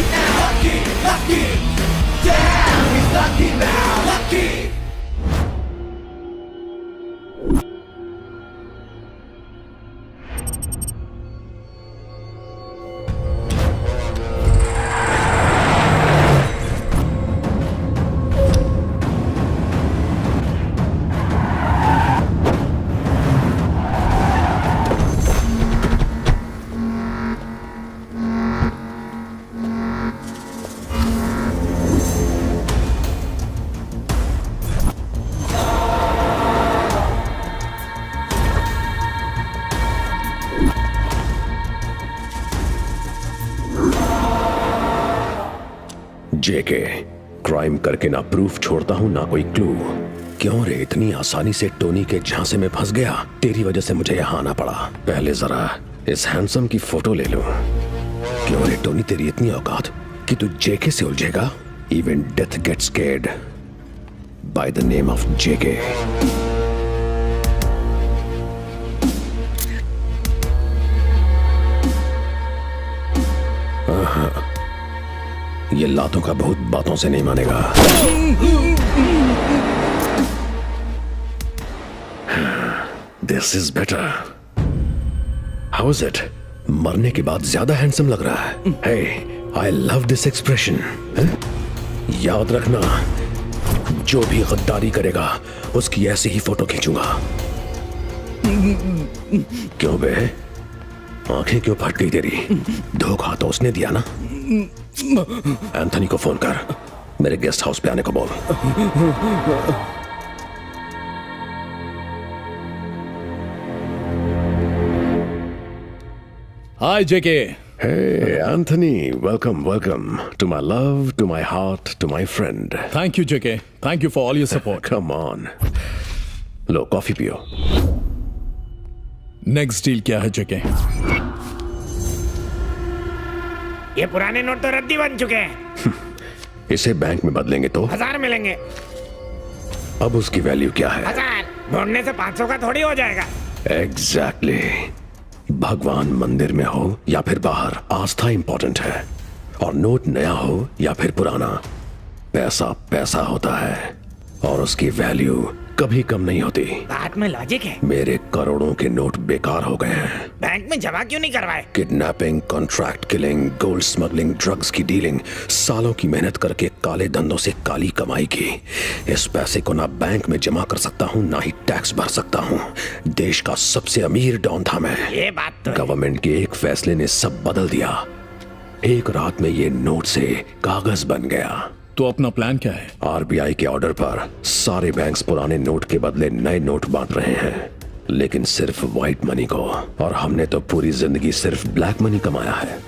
now. Lucky, lucky. Damn, he's lucky now. Lucky. जेके, crime करके ना proof छोड़ता हूं ना कोई क्लू। क्यों रे इतनी आसानी से टोनी के झांसे में फंस गया? तेरी वजह से मुझे यहाँ आना पड़ा। पहले जरा इस हैंडसम की फोटो ले लूं। क्यों रे टोनी, तेरी इतनी औकात कि तू जेके से उलझेगा? Even death gets scared by the name of JK. ये लातों का भूत बातों से नहीं मानेगा। This is better. How is it? मरने के बाद ज्यादा हैंडसम लग रहा है। Hey, I love this expression. याद रखना, जो भी गद्दारी करेगा उसकी ऐसी ही फोटो खींचूंगा। क्यों बे, आंखें क्यों फट गई तेरी? धोखा तो उसने दिया ना। एंथनी को फोन कर, मेरे गेस्ट हाउस पे आने को बोल। हाय जेके। Hey Anthony, welcome, welcome to my love, to my heart, to my friend. Thank you JK, thank you for all your support. Come on. Low coffee पियो। नेक्स्ट डील क्या है जेके? ये पुराने नोट तो रद्दी बन चुके हैं। इसे बैंक में बदलेंगे तो 1000 मिलेंगे। अब उसकी वैल्यू क्या है? 1000 ढूंढने से 500 का थोड़ी हो जाएगा। एग्जैक्टली। भगवान मंदिर में हो या फिर बाहर, आस्था इंपॉर्टेंट है। और नोट नया हो या फिर पुराना, पैसा पैसा होता है और उसकी वैल्यू कभी कम नहीं होती। बात में लॉजिक है। मेरे करोड़ों के नोट बेकार हो गए हैं। बैंक में जमा क्यों नहीं करवाए? Kidnapping, contract killing, gold smuggling, drugs की डीलिंग, सालों की मेहनत करके काले धंधों से काली कमाई की। इस पैसे को ना बैंक में जमा कर सकता हूँ ना ही टैक्स भर सकता हूँ। देश का सबसे अमीर डॉन था मैं। ये बात तो है। गवर्नमेंट के एक फैसले ने सब बदल दिया। एक रात में ये नोट से कागज बन गया। तो अपना प्लान क्या है? आरबीआई के ऑर्डर पर सारे बैंक्स पुराने नोट के बदले नए नोट बांट रहे हैं, लेकिन सिर्फ व्हाइट मनी को। और हमने तो पूरी जिंदगी सिर्फ ब्लैक मनी कमाया है।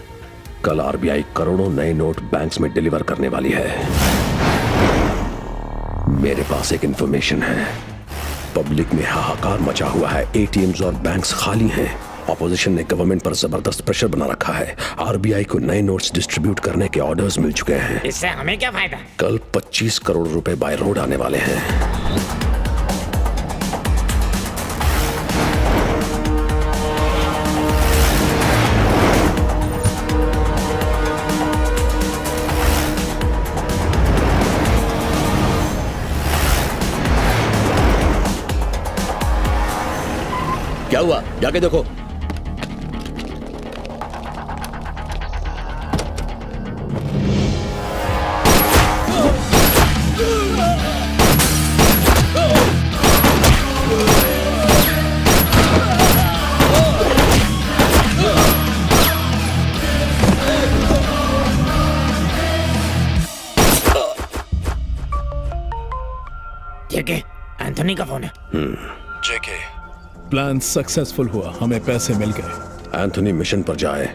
कल आरबीआई करोड़ों नए नोट बैंक्स में डिलीवर करने वाली है। मेरे पास एक इंफॉर्मेशन है। पब्लिक में हाहाकार मचा हुआ है। एटीएम्स और बैंक्स खाली हैं। ऑपोजिशन ने गवर्नमेंट पर जबरदस्त प्रेशर बना रखा है। आरबीआई को नए नोट्स डिस्ट्रीब्यूट करने के ऑर्डर्स मिल चुके हैं। इससे हमें क्या फायदा? कल 25 करोड़ रुपए बाय रोड आने वाले हैं। क्या हुआ? जाके देखो। जेके, एंथनी का फोन है। जेके, प्लान सक्सेसफुल हुआ, हमें पैसे मिल गए। एंथनी मिशन पर जाए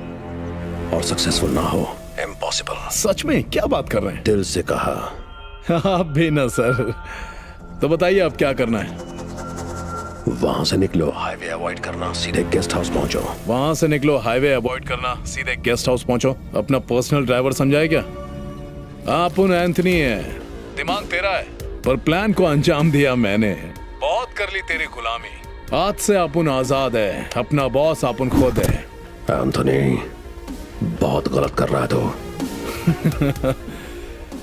और सक्सेसफुल ना हो, इम्पॉसिबल। सच में? क्या बात कर रहे हैं? दिल से कहा। आप भी ना सर। तो बताइए अब क्या करना है? वहां से निकलो, हाईवे अवॉइड करना, सीधे गेस्ट हाउस पहुंचो। वहां से निकलो, हाईवे अवॉइड करना, सीधे गेस्ट हाउस पहुंचो। अपना पर्सनल ड्राइवर समझाए क्या? आप उन एंथनी है, दिमाग तेरा है, पर प्लान को अंजाम दिया मैंने। बहुत कर ली तेरी गुलामी। आज से अपुन आजाद है, अपना बॉस अपुन खुद है। एंथनी, बहुत गलत कर रहा है तो।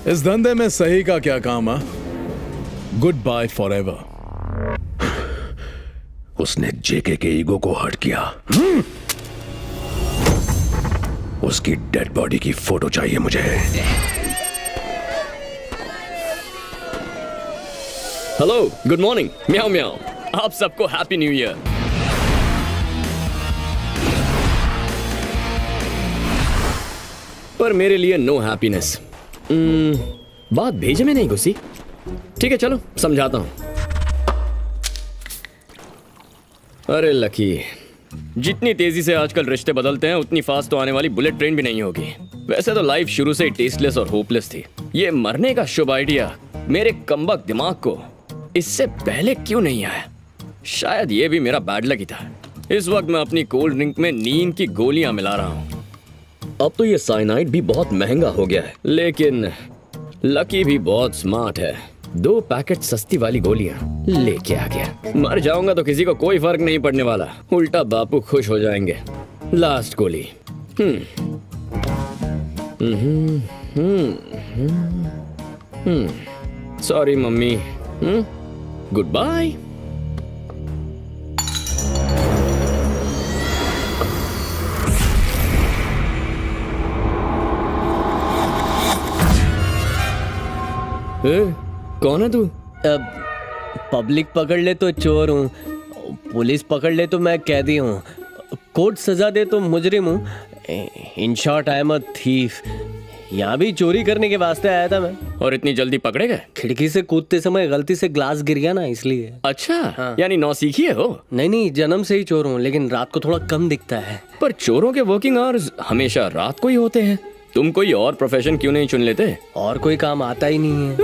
इस धंधे में सही का क्या काम है? Goodbye forever. उसने जेके के ईगो को हर्ट किया। उसकी डेड बॉडी की फोटो चाहिए मुझे। Hello, good morning. Meow meow. आप सबको हैप्पी न्यू ईयर। पर मेरे लिए नो हैप्पीनेस। बात भेजे में नहीं घुसी। ठीक है, चलो समझाता हूं। अरे लकी, जितनी तेजी से आजकल रिश्ते बदलते हैं उतनी फास्ट तो आने वाली बुलेट ट्रेन भी नहीं होगी। वैसे तो लाइफ शुरू से ही टेस्टलेस और होपलेस थी। ये मरने का शुभ आइडिया मेरे कमबख्त दिमाग को इससे पहले क्यों नहीं आया? शायद ये भी मेरा बैड लक ही था। इस वक्त मैं अपनी कोल्ड ड्रिंक में नींद की गोलियां मिला रहा हूं। अब तो ये साइनाइड भी बहुत महंगा हो गया है, लेकिन लकी भी बहुत स्मार्ट है। 2 पैकेट सस्ती वाली गोलियां लेके आ गया। मर जाऊंगा तो किसी को कोई फर्क नहीं पड़ने वाला, उल्टा बापू खुश हो जाएंगे। लास्ट गोली। Sorry mummy. Goodbye. कौन है तू? पब्लिक पकड़ ले तो चोर हूँ, पुलिस पकड़ ले तो मैं कैदी हूँ, कोर्ट सजा दे तो मुजरिम हूँ। In short I am a thief. यहाँ भी चोरी करने के वास्ते आया था मैं। और इतनी जल्दी पकड़े गए? खिड़की से कूदते समय गलती से ग्लास गिर गया ना, इसलिए। अच्छा, यानी नौसीखी है हो? नहीं, जन्म से ही चोर हूँ, लेकिन रात को थोड़ा कम दिखता है। पर चोरों के वर्किंग आवर्स हमेशा रात को ही होते हैं। तुम कोई और प्रोफेशन क्यों नहीं चुन लेते? और कोई काम आता ही नहीं है।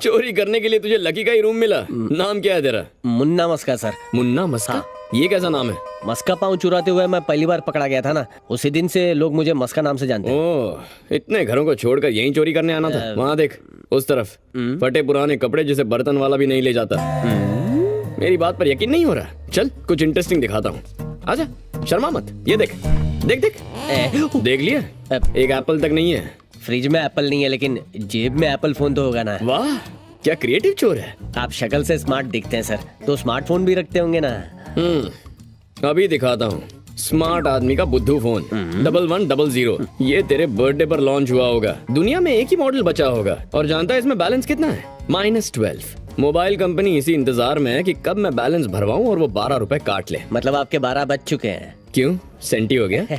चोरी करने के लिए तुझे लकी का ही रूम मिला। नाम क्या है तेरा? मुन्ना मस्का सर। मुन्ना मस्का? ये कैसा नाम है? मस्का पाँव चुराते हुए मैं पहली बार पकड़ा गया था ना, उसी दिन से लोग मुझे मस्का नाम से जानते हैं। ओह, इतने घरों को छोड़कर यहीं चोरी करने आना था? वहाँ देख, उस तरफ फटे पुराने कपड़े जिसे बर्तन वाला भी नहीं ले जाता। मेरी बात पर यकीन नहीं हो रहा? चल कुछ इंटरेस्टिंग दिखाता हूँ। आजा, शर्मा मत। ये देख देख देख। देख लिया? एक एप्पल तक नहीं है। फ्रिज में एप्पल नहीं है, लेकिन जेब में एप्पल फोन तो होगा ना। वाह, क्या क्रिएटिव चोर है। आप शक्ल से स्मार्ट दिखते हैं सर, तो स्मार्टफोन भी रखते होंगे ना। अभी दिखाता हूँ। स्मार्ट आदमी का बुद्धू फोन 1100। ये तेरे बर्थडे पर लॉन्च हुआ होगा। दुनिया में एक ही मॉडल बचा होगा। और जानता है इसमें बैलेंस कितना है? -12। मोबाइल कंपनी इसी इंतजार में है कि कब मैं बैलेंस भरवाऊं और वो 12 रुपए काट ले। मतलब आपके 12 बज चुके हैं। क्यों, सेंटी हो गया?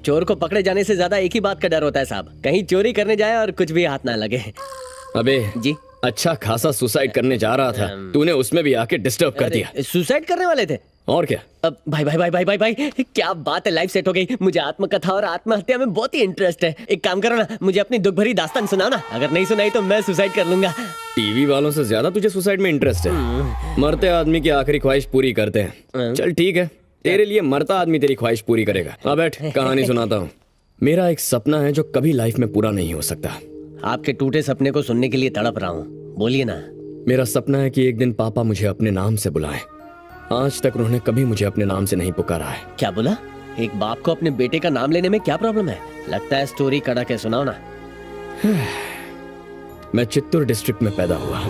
चोर को पकड़े जाने से ज्यादा एक ही बात का डर होता है साहब, कहीं चोरी करने जाए और कुछ भी हाथ ना लगे। अबे जी, अच्छा खासा सुसाइड करने जा रहा था, तूने उसमें भी आके डिस्टर्ब कर दिया। सुसाइड करने वाले थे? और क्या? अब भाई, क्या बात है, लाइफ सेट हो गई। मुझे आत्मकथा और आत्महत्या में बहुत ही इंटरेस्ट है। एक काम करो ना, मुझे अपनी दुख भरी दास्तान सुनाओ ना। अगर नहीं सुनाई तो मैं सुसाइड कर लूंगा। टीवी वालों से ज्यादा तुझे सुसाइड में इंटरेस्ट है। मरते आदमी की आखिरी ख्वाहिश पूरी करते हैं। चल ठीक है, तेरे लिए मरता आदमी तेरी ख्वाहिश पूरी करेगा। अब बैठ, कहानी सुनाता हूँ। मेरा एक सपना है जो कभी लाइफ में पूरा नहीं हो सकता। आपके टूटे सपने को सुनने के लिए तड़प रहा हूँ, बोलिए ना। मेरा सपना है कि एक दिन पापा मुझे अपने नाम से बुलाएं। आज तक उन्होंने कभी मुझे अपने नाम से नहीं पुकारा है। क्या बोला? एक बाप को अपने बेटे का नाम लेने में क्या प्रॉब्लम है? लगता है स्टोरी कड़ा के सुनाओ ना। मैं चित्तूर डिस्ट्रिक्ट में पैदा हुआ,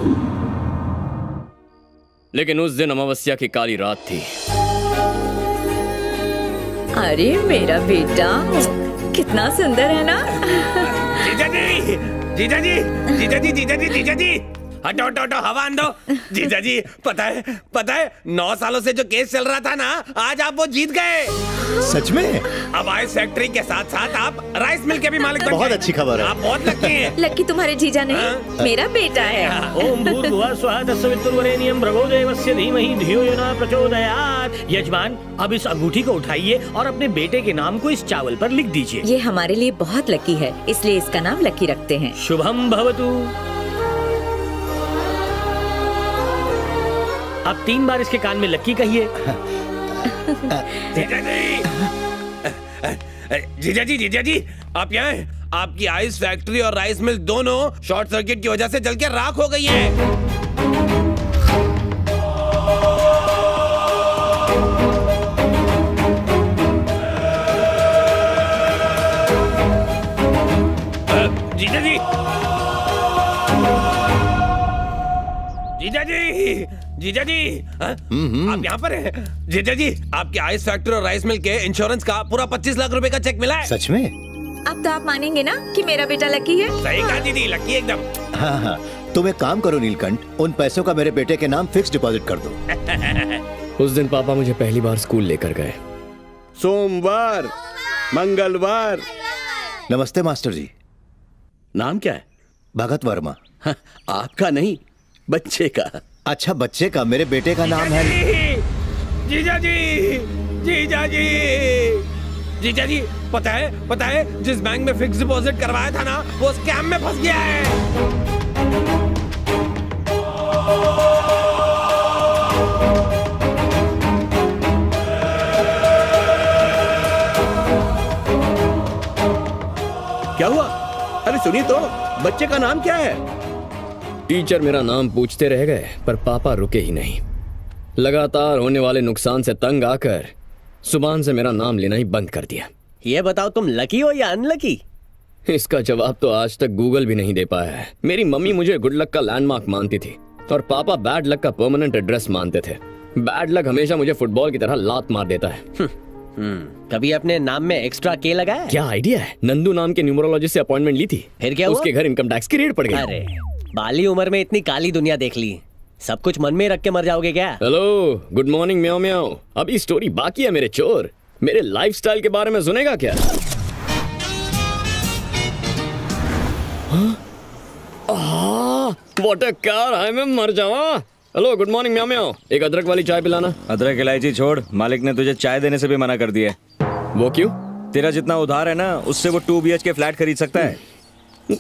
लेकिन उस दिन अमावस्या की काली रात थी। अरे मेरा बेटा कितना सुंदर है ना। जीजाजी, हटो हवा आन दो। जीजाजी, पता है 9 सालों से जो केस चल रहा था ना, आज आप वो जीत गए। सच में? अब आइस फैक्ट्री के साथ साथ आप राइस मिल के भी मालिक बन गए। बहुत अच्छी खबर है। आप बहुत लकी हैं। लक्की तुम्हारे जीजा नहीं, मेरा बेटा है। ओम भूर्भुवः स्वः तत्सवितुर्वरेण्यं भर्गो देवस्य धीमहि धियो यो न प्रचोदयात्। यजमान, अब इस अंगूठी को उठाइए और अपने बेटे के नाम को इस चावल पर लिख दीजिए। ये हमारे लिए बहुत लकी है, इसलिए इसका नाम लकी रखते हैं। शुभम भवतु। अब 3 बार इसके कान में लक्की कहिए। जीजाजी, आप यहाँ हैं? आपकी आइस फैक्ट्री और राइस मिल दोनों शॉर्ट सर्किट की वजह से जल के राख हो गई हैं। जीजा जी, जीजा जी, हाँ? आप यहाँ पर हैं? जीजा जी, आपकी आइस फैक्ट्री और राइस मिल के इंश्योरेंस का पूरा 25 लाख रुपए का चेक मिला है। सच में? अब तो आप मानेंगे ना कि मेरा बेटा लकी है। सही कहा दीदी, लकी एकदम। हाँ हाँ, तुम एक काम करो नीलकंठ, उन पैसों का मेरे बेटे के नाम फिक्स डिपॉजिट कर दो। उस दिन पापा मुझे पहली बार स्कूल लेकर गए। सोमवार, मंगलवार। नमस्ते मास्टर जी। नाम क्या है? भगत वर्मा। हाँ, आपका नहीं, बच्चे का। अच्छा, बच्चे का? मेरे बेटे का नाम है। जीजा जी, जीजा जी, जीजा जी, पता है जिस बैंक में फिक्स डिपॉजिट करवाया था ना, वो स्कैम में फंस गया है। क्या हुआ? अरे सुनिए तो, बच्चे का नाम क्या है? टीचर मेरा नाम पूछते रह गए, पर पापा रुके ही नहीं। लगातार होने वाले नुकसान से तंग आकर सुभान से मेरा नाम लेना ही बंद कर दिया। ये बताओ, तुम लकी हो या अनलकी? इसका जवाब तो आज तक गूगल भी नहीं दे पाया है। मेरी मम्मी मुझे गुड लक का लैंडमार्क मानती थी और पापा बैड लक का परमानेंट एड्रेस मानते थे। बैड लक हमेशा मुझे फुटबॉल की तरह लात मार देता है। कभी अपने नाम में एक्स्ट्रा के लगाया? क्या आइडिया है? नंदू नाम के न्यूमरोलॉजिस्ट से अपॉइंटमेंट ली थी। फिर क्या हुआ? उसके घर इनकम टैक्स की रेड पड़ गई। अरे, बाली उम्र में इतनी काली दुनिया देख ली, सब कुछ मन में रख के मर जाओगे क्या? हेलो, गुड मॉर्निंग म्याओ म्याओ। अभी स्टोरी बाकी है मेरे चोर। मेरे लाइफस्टाइल के बारे में सुनेगा क्या? व्हाट अ कार, आई मैं मर जावा। हेलो, गुड मॉर्निंग म्याओ म्याओ। एक अदरक वाली चाय पिलाना। अदरक इलायची छोड़, मालिक ने तुझे चाय देने से भी मना कर दिया है। वो क्यों? तेरा जितना उधार है ना, उससे वो 2 BHK फ्लैट खरीद सकता है।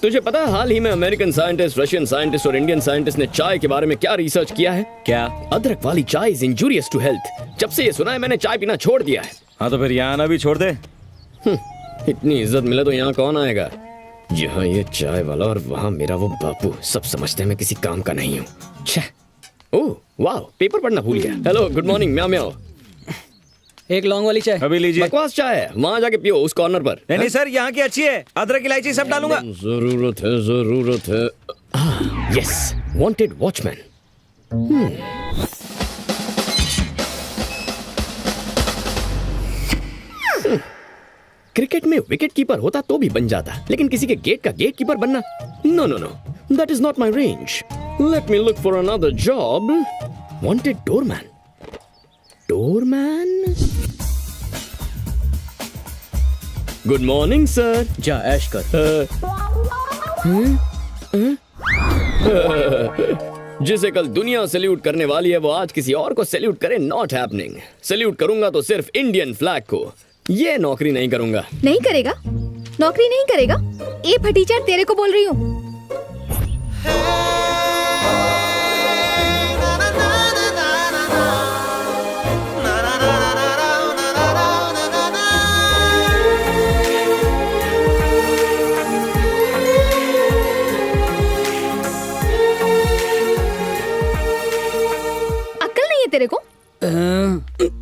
तुझे पता है हाल ही में अमेरिकन साइंटिस्ट, रशियन साइंटिस्ट और इंडियन साइंटिस्ट ने चाय के बारे में क्या रिसर्च किया है? क्या? अदरक वाली चाय इज इंजूरियस टू हेल्थ। जब से ये सुना है मैंने चाय पीना छोड़ दिया है। हाँ तो फिर यहाँ आना भी छोड़ दे। इतनी इज्जत मिले तो यहाँ कौन आएगा? यहाँ ये चाय वाला और वहाँ मेरा वो बापू, सब समझते हैं मैं किसी काम का नहीं हूँ। ओह वाह, पेपर पढ़ना भूल गया। हेलो, गुड मॉर्निंग म्याओ म्याओ। एक लॉन्ग वाली चाय। अभी लीजिए। बकवास चाय है, वहाँ जाके पियो उस कॉर्नर पर। नहीं सर, यहाँ की अच्छी है, अदरक इलायची सब डालूंगा। जरूरत है। Yes, wanted watchman. क्रिकेट में विकेट कीपर होता तो भी बन जाता, लेकिन किसी के गेट का गेट कीपर बनना, no no no, that is not my range. Let me look for another job. Wanted doorman. Doorman. Good morning sir. जा ऐश कर। जिसे कल दुनिया सैल्यूट करने वाली है, वो आज किसी और को सैल्यूट करे, नॉट हैपनिंग। सैल्यूट करूंगा तो सिर्फ इंडियन फ्लैग को। ये नौकरी नहीं करूंगा। नहीं करेगा? नौकरी नहीं करेगा? ए फटीचर, तेरे को बोल रही हूँ। अक्ल नहीं है तेरे को?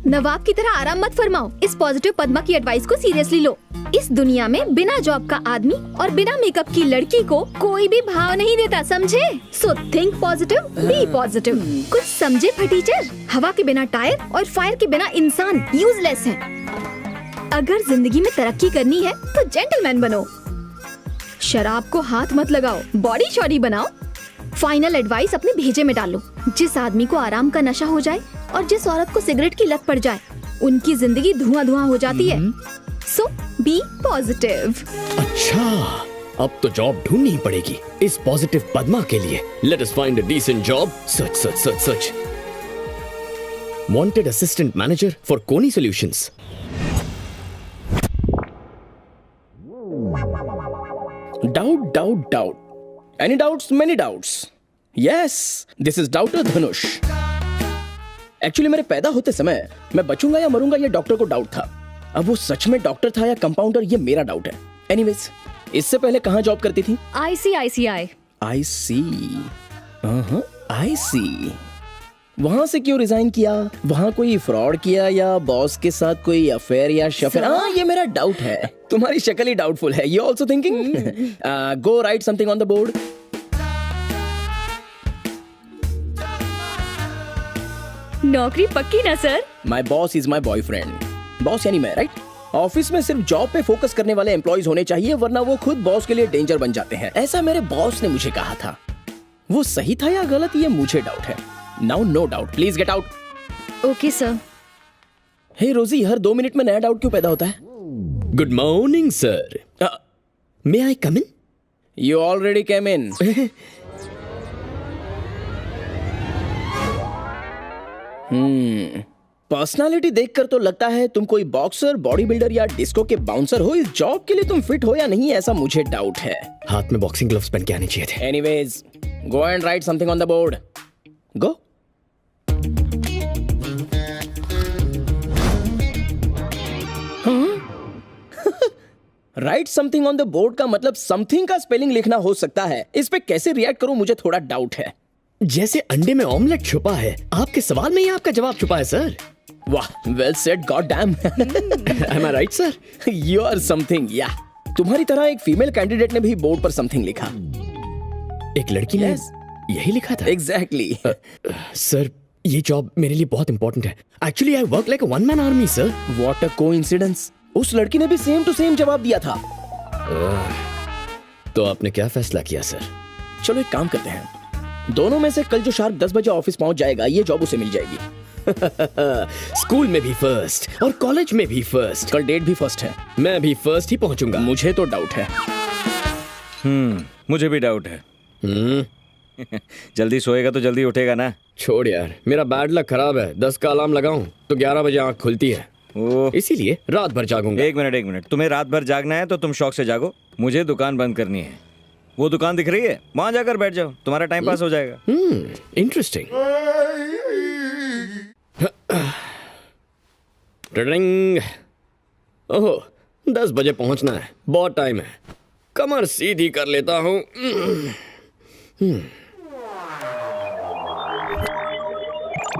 नवाब की तरह आराम मत फरमाओ। इस पॉजिटिव पद्मा की एडवाइस को सीरियसली लो। इस दुनिया में बिना जॉब का आदमी और बिना मेकअप की लड़की को कोई भी भाव नहीं देता, समझे? So think positive, be positive. कुछ समझे फटीचर? हवा के बिना टायर और फायर के बिना इंसान यूजलेस है। अगर जिंदगी में तरक्की करनी है तो जेंटलमैन बनो। शराब को हाथ मत लगाओ, बॉडी शॉडी बनाओ। फाइनल एडवाइस अपने भेजे में डालो। जिस आदमी को आराम का नशा हो जाए और जिस औरत को सिगरेट की लत पड़ जाए, उनकी जिंदगी धुआं धुआं हो जाती है। सो बी पॉजिटिव। अच्छा, अब तो जॉब ढूंढनी पड़ेगी इस पॉजिटिव पद्मा के लिए। Let us find a decent job. Search search search search. Wanted assistant manager for Koni solutions. Doubt doubt doubt. Any doubts? Many doubts. Yes, this is Doubter Dhanush. Actually मेरे पैदा होते समय मैं बचूंगा या मरूंगा ये डॉक्टर को डाउट था। अब वो सच में डॉक्टर था या कंपाउंडर, ये मेरा डाउट है। एनीवेज, इससे पहले कहाँ जॉब करती थी? ICICI। I see. I see. वहां से क्यों रिजाइन किया? वहां कोई फ्रॉड किया या बॉस के साथ कोई अफेयर या शफेयर? हाँ, ये मेरा डाउट है। तुम्हारी शक्ल ही डाउटफुल है। You also thinking? Go right something on the board. नौकरी पक्की ना sir? My boss is my boyfriend. Boss यानी मैं, राइट? ऑफिस में सिर्फ जॉब पे फोकस करने वाले एम्प्लॉयज होने चाहिए, वरना वो खुद बॉस के लिए डेंजर बन जाते हैं। ऐसा मेरे बॉस ने मुझे कहा था। वो सही था या गलत, ये मुझे डाउट है। Now no doubt, please get out. Okay sir. Hey Rosie, हर 2 मिनट में नया डाउट क्यों पैदा होता है? Good morning sir, may I come in? You already came in. Personality देखकर तो लगता है तुम कोई बॉक्सर, बॉडी बिल्डर या डिस्को के बाउंसर हो। इस जॉब के लिए तुम फिट हो या नहीं, ऐसा मुझे डाउट है। हाथ में बॉक्सिंग ग्लव्स पहन के आने चाहिए थे। Anyways, go and right something on the board. Go. Right something on the board का मतलब समथिंग का स्पेलिंग लिखना हो सकता है। इस पे कैसे रिएक्ट करूं, मुझे थोड़ा डाउट है। जैसे अंडे में ऑमलेट छुपा है, आपके सवाल में ही आपका जवाब छुपा है सर। वाह, well said, god damn. Am I right, sir? You are something, yeah. तुम्हारी तरह एक फीमेल कैंडिडेट ने भी बोर्ड पर समथिंग लिखा। एक लड़की ने यही लिखा था? एग्जैक्टली। सर, ये जॉब मेरे लिए बहुत इंपॉर्टेंट है। Actually I work like a one man army sir. What a coincidence. उस लड़की ने भी सेम टू सेम जवाब दिया था। तो आपने क्या फैसला किया सर? चलो एक काम करते हैं, दोनों में से कल जो शार्प 10 बजे ऑफिस पहुंच जाएगा, ये जॉब उसे मिल जाएगी। स्कूल में भी फर्स्ट और कॉलेज में भी फर्स्ट। कल डेट भी फर्स्ट है। मैं भी फर्स्ट ही पहुंचूंगा। मुझे तो डाउट है। मुझे भी डाउट है। जल्दी सोएगा तो जल्दी उठेगा ना। छोड़ यार, मेरा बैड लक खराब है। 10 का अलार्म लगाऊं तो 11 बजे आंख खुलती है, इसीलिए रात भर जागूंगा। एक मिनट, तुम्हें रात भर जागना है तो तुम शौक से जागो। मुझे दुकान बंद करनी है। वो दुकान दिख रही है, वहां जाकर बैठ जाओ, तुम्हारा टाइम पास हो जाएगा। इंटरेस्टिंग। टिडिंग। ओहो, 10 बजे पहुंचना है, बहुत टाइम है। कमर सीधी कर लेता हूं।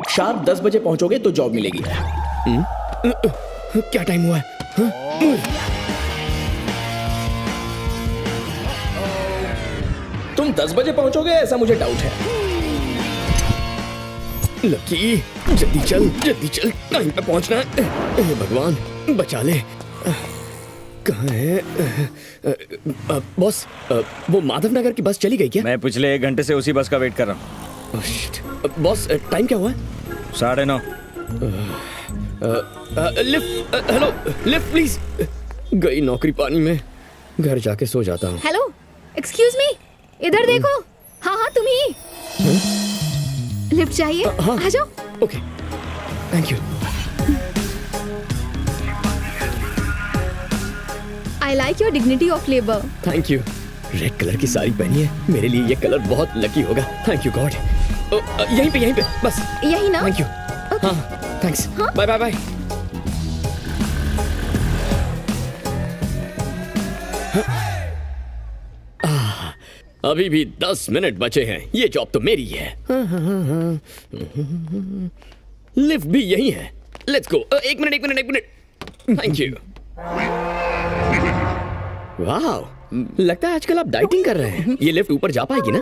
शार्प 10 बजे पहुंचोगे तो जॉब मिलेगी। क्या टाइम हुआ है? तुम 10 बजे पहुंचोगे ऐसा मुझे डाउट है। लकी, जल्दी चल, टाइम पे पहुंचना है। हे भगवान, बचा ले। कहाँ है? बॉस, वो माधव नगर की बस चली गई क्या? मैं पिछले 1 घंटे से उसी बस का वेट कर रहा हूँ। बॉस, टाइम क्या हुआ है? 9:30। Lift, hello, lift please. गई नौकरी पानी में, घर जाके सो जाता हूँ। हेलो, एक्सक्यूज मी, इधर देखो। हाँ हाँ, तुम ही। लिफ्ट चाहिए? हाँ। आ जाओ। Okay, thank you. I like your dignity of labour. Thank you. Red colour की साड़ी पहनी है, मेरे लिए ये कलर बहुत लकी होगा। Thank you god. यहीं पे बस। यही ना? Thank you. हाँ, थैंक्स। Bye bye bye. अभी भी 10 मिनट बचे हैं, ये जॉब तो मेरी है। लिफ्ट भी यही है। Let's go. एक मिनट। Thank you. वाह, लगता है आजकल आप डाइटिंग कर रहे हैं। ये लिफ्ट ऊपर जा पाएगी ना?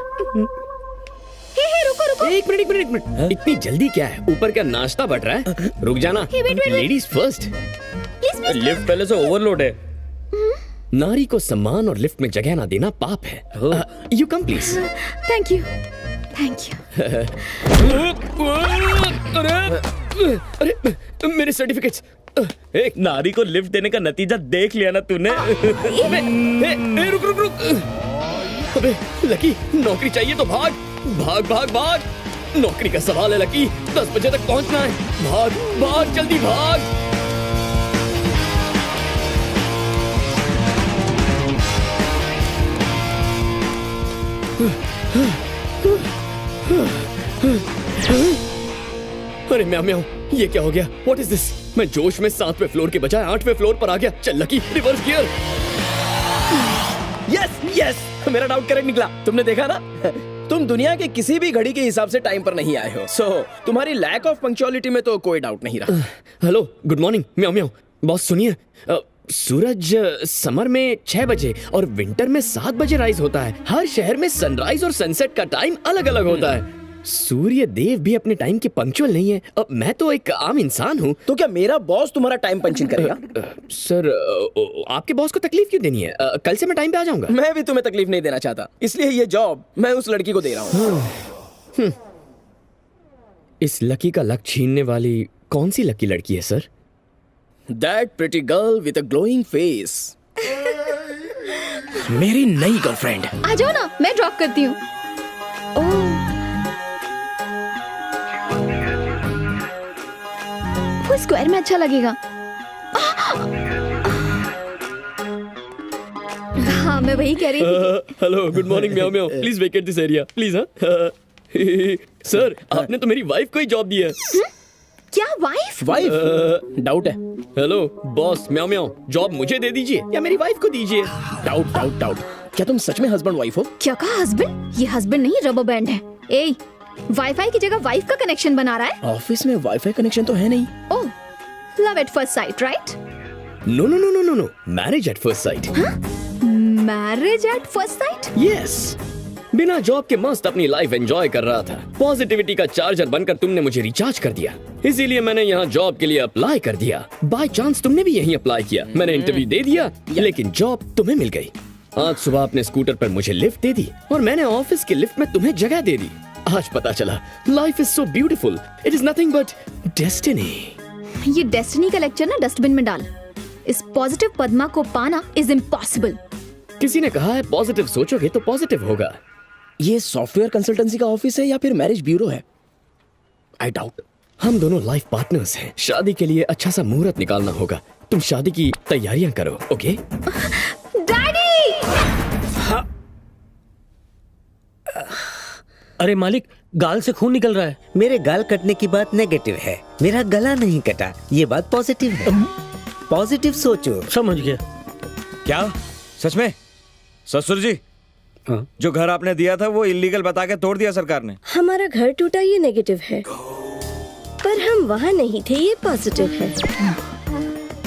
हे, रुको। एक मिनट। इतनी जल्दी क्या है? ऊपर क्या नाश्ता बट रहा है? रुक जाना। wait. Ladies first. Please. Lift पहले से ओवरलोड है। नारी को सम्मान और लिफ्ट में जगह ना देना पाप है। You come please. Thank you. अरे मेरे सर्टिफिकेट्स। एक नारी को लिफ्ट देने का नतीजा देख लिया ना तूने। रुक। अबे लकी, नौकरी चाहिए तो भाग। नौकरी का सवाल है लकी, 10 बजे तक पहुंचना है। भाग, जल्दी भाग। अरे म्याऊ, ये क्या हो गया? What is this? मैं जोश में 7वें फ्लोर के बजाय 8वें फ्लोर पर आ गया। चल लकी, रिवर्स गियर। यस, मेरा डाउट करेक्ट निकला। तुमने देखा ना, तुम दुनिया के किसी भी घड़ी के हिसाब से टाइम पर नहीं आए हो। सो तुम्हारी लैक ऑफ पंक्चुअलिटी में तो कोई डाउट नहीं रहा। Hello, good morning. Meow. Boss सुनिए, सूरज समर में 6 बजे और विंटर में 7 बजे राइज होता है। हर शहर में सनराइज और सनसेट का टाइम अलग अलग होता है। सूर्य देव भी अपने टाइम के पंक्चुअल नहीं है। अब मैं तो एक आम इंसान हूँ। तो क्या मेरा बॉस तुम्हारा टाइम पंचिंग करेगा? सर आपके बॉस को तकलीफ क्यों देनी है? कल से मैं टाइम पे आ जाऊंगा। मैं भी तुम्हें तकलीफ नहीं देना चाहता, इसलिए ये जॉब मैं उस लड़की को दे रहा हूँ। इस लकी का लक छीनने वाली कौन सी लकी लड़की है sir? That pretty girl with a glowing face, मेरी नई गर्लफ्रेंड। आ जाओ ना, मैं ड्रॉप करती हूँ। ओह, वो स्क्वायर में अच्छा लगेगा। हाँ, मैं वही कह रही थी। Hello, good morning meow meow. Please vacate this area please. Sir आपने तो मेरी वाइफ को ही जॉब दी है। क्या वाइफ? वाइफ? डाउट है। हेलो बॉस, म्याओ म्याओ, जॉब मुझे दे दीजिए या मेरी वाइफ को दीजिए। Doubt doubt doubt. क्या तुम सच में हस्बैंड वाइफ हो? क्या कहा हस्बैंड? ये हस्बैंड नहीं, रबर बैंड है। ए, वाईफाई की जगह वाइफ का कनेक्शन बना रहा है। ऑफिस में वाईफाई कनेक्शन तो है नहीं। Oh, love at first sight, right? No no no no no no, marriage at first sight. Marriage at first sight? Yes. बिना जॉब के मस्त अपनी लाइफ एंजॉय कर रहा था। पॉजिटिविटी का चार्जर बनकर तुमने मुझे रिचार्ज कर दिया, इसीलिए मैंने यहाँ जॉब के लिए अप्लाई कर दिया। बाय चांस तुमने भी यहीं अप्लाई किया। मैंने इंटरव्यू दे दिया, लेकिन जॉब तुम्हें मिल गई। आज सुबह अपने स्कूटर पर मुझे लिफ्ट दे दी और मैंने ऑफिस के लिफ्ट में तुम्हें जगह दे दी। आज पता चला life is so beautiful, it is nothing but destiny. ये डेस्टिनी का लेक्चर ना डस्टबिन में डाल। इस पॉजिटिव पद्मा को पाना इज इम्पॉसिबल। किसी ने कहा है पॉजिटिव सोचोगे तो पॉजिटिव होगा। ये सॉफ्टवेयर कंसल्टेंसी का ऑफिस है या फिर मैरिज ब्यूरो है? I doubt. हम दोनों लाइफ पार्टनर्स हैं। शादी के लिए अच्छा सा मुहूर्त निकालना होगा। तुम शादी की तैयारियां करो, ओके? डैडी! अरे मालिक, गाल से खून निकल रहा है। मेरे गाल कटने की बात नेगेटिव है, मेरा गला नहीं कटा, ये बात पॉजिटिव है। पॉजिटिव सोचो। समझ गया। क्या सच में? ससुर जी, हाँ? जो घर आपने दिया था वो इलीगल बता के तोड़ दिया सरकार ने। हमारा घर टूटा ये नेगेटिव है, पर हम वहाँ नहीं थे, ये पॉजिटिव है।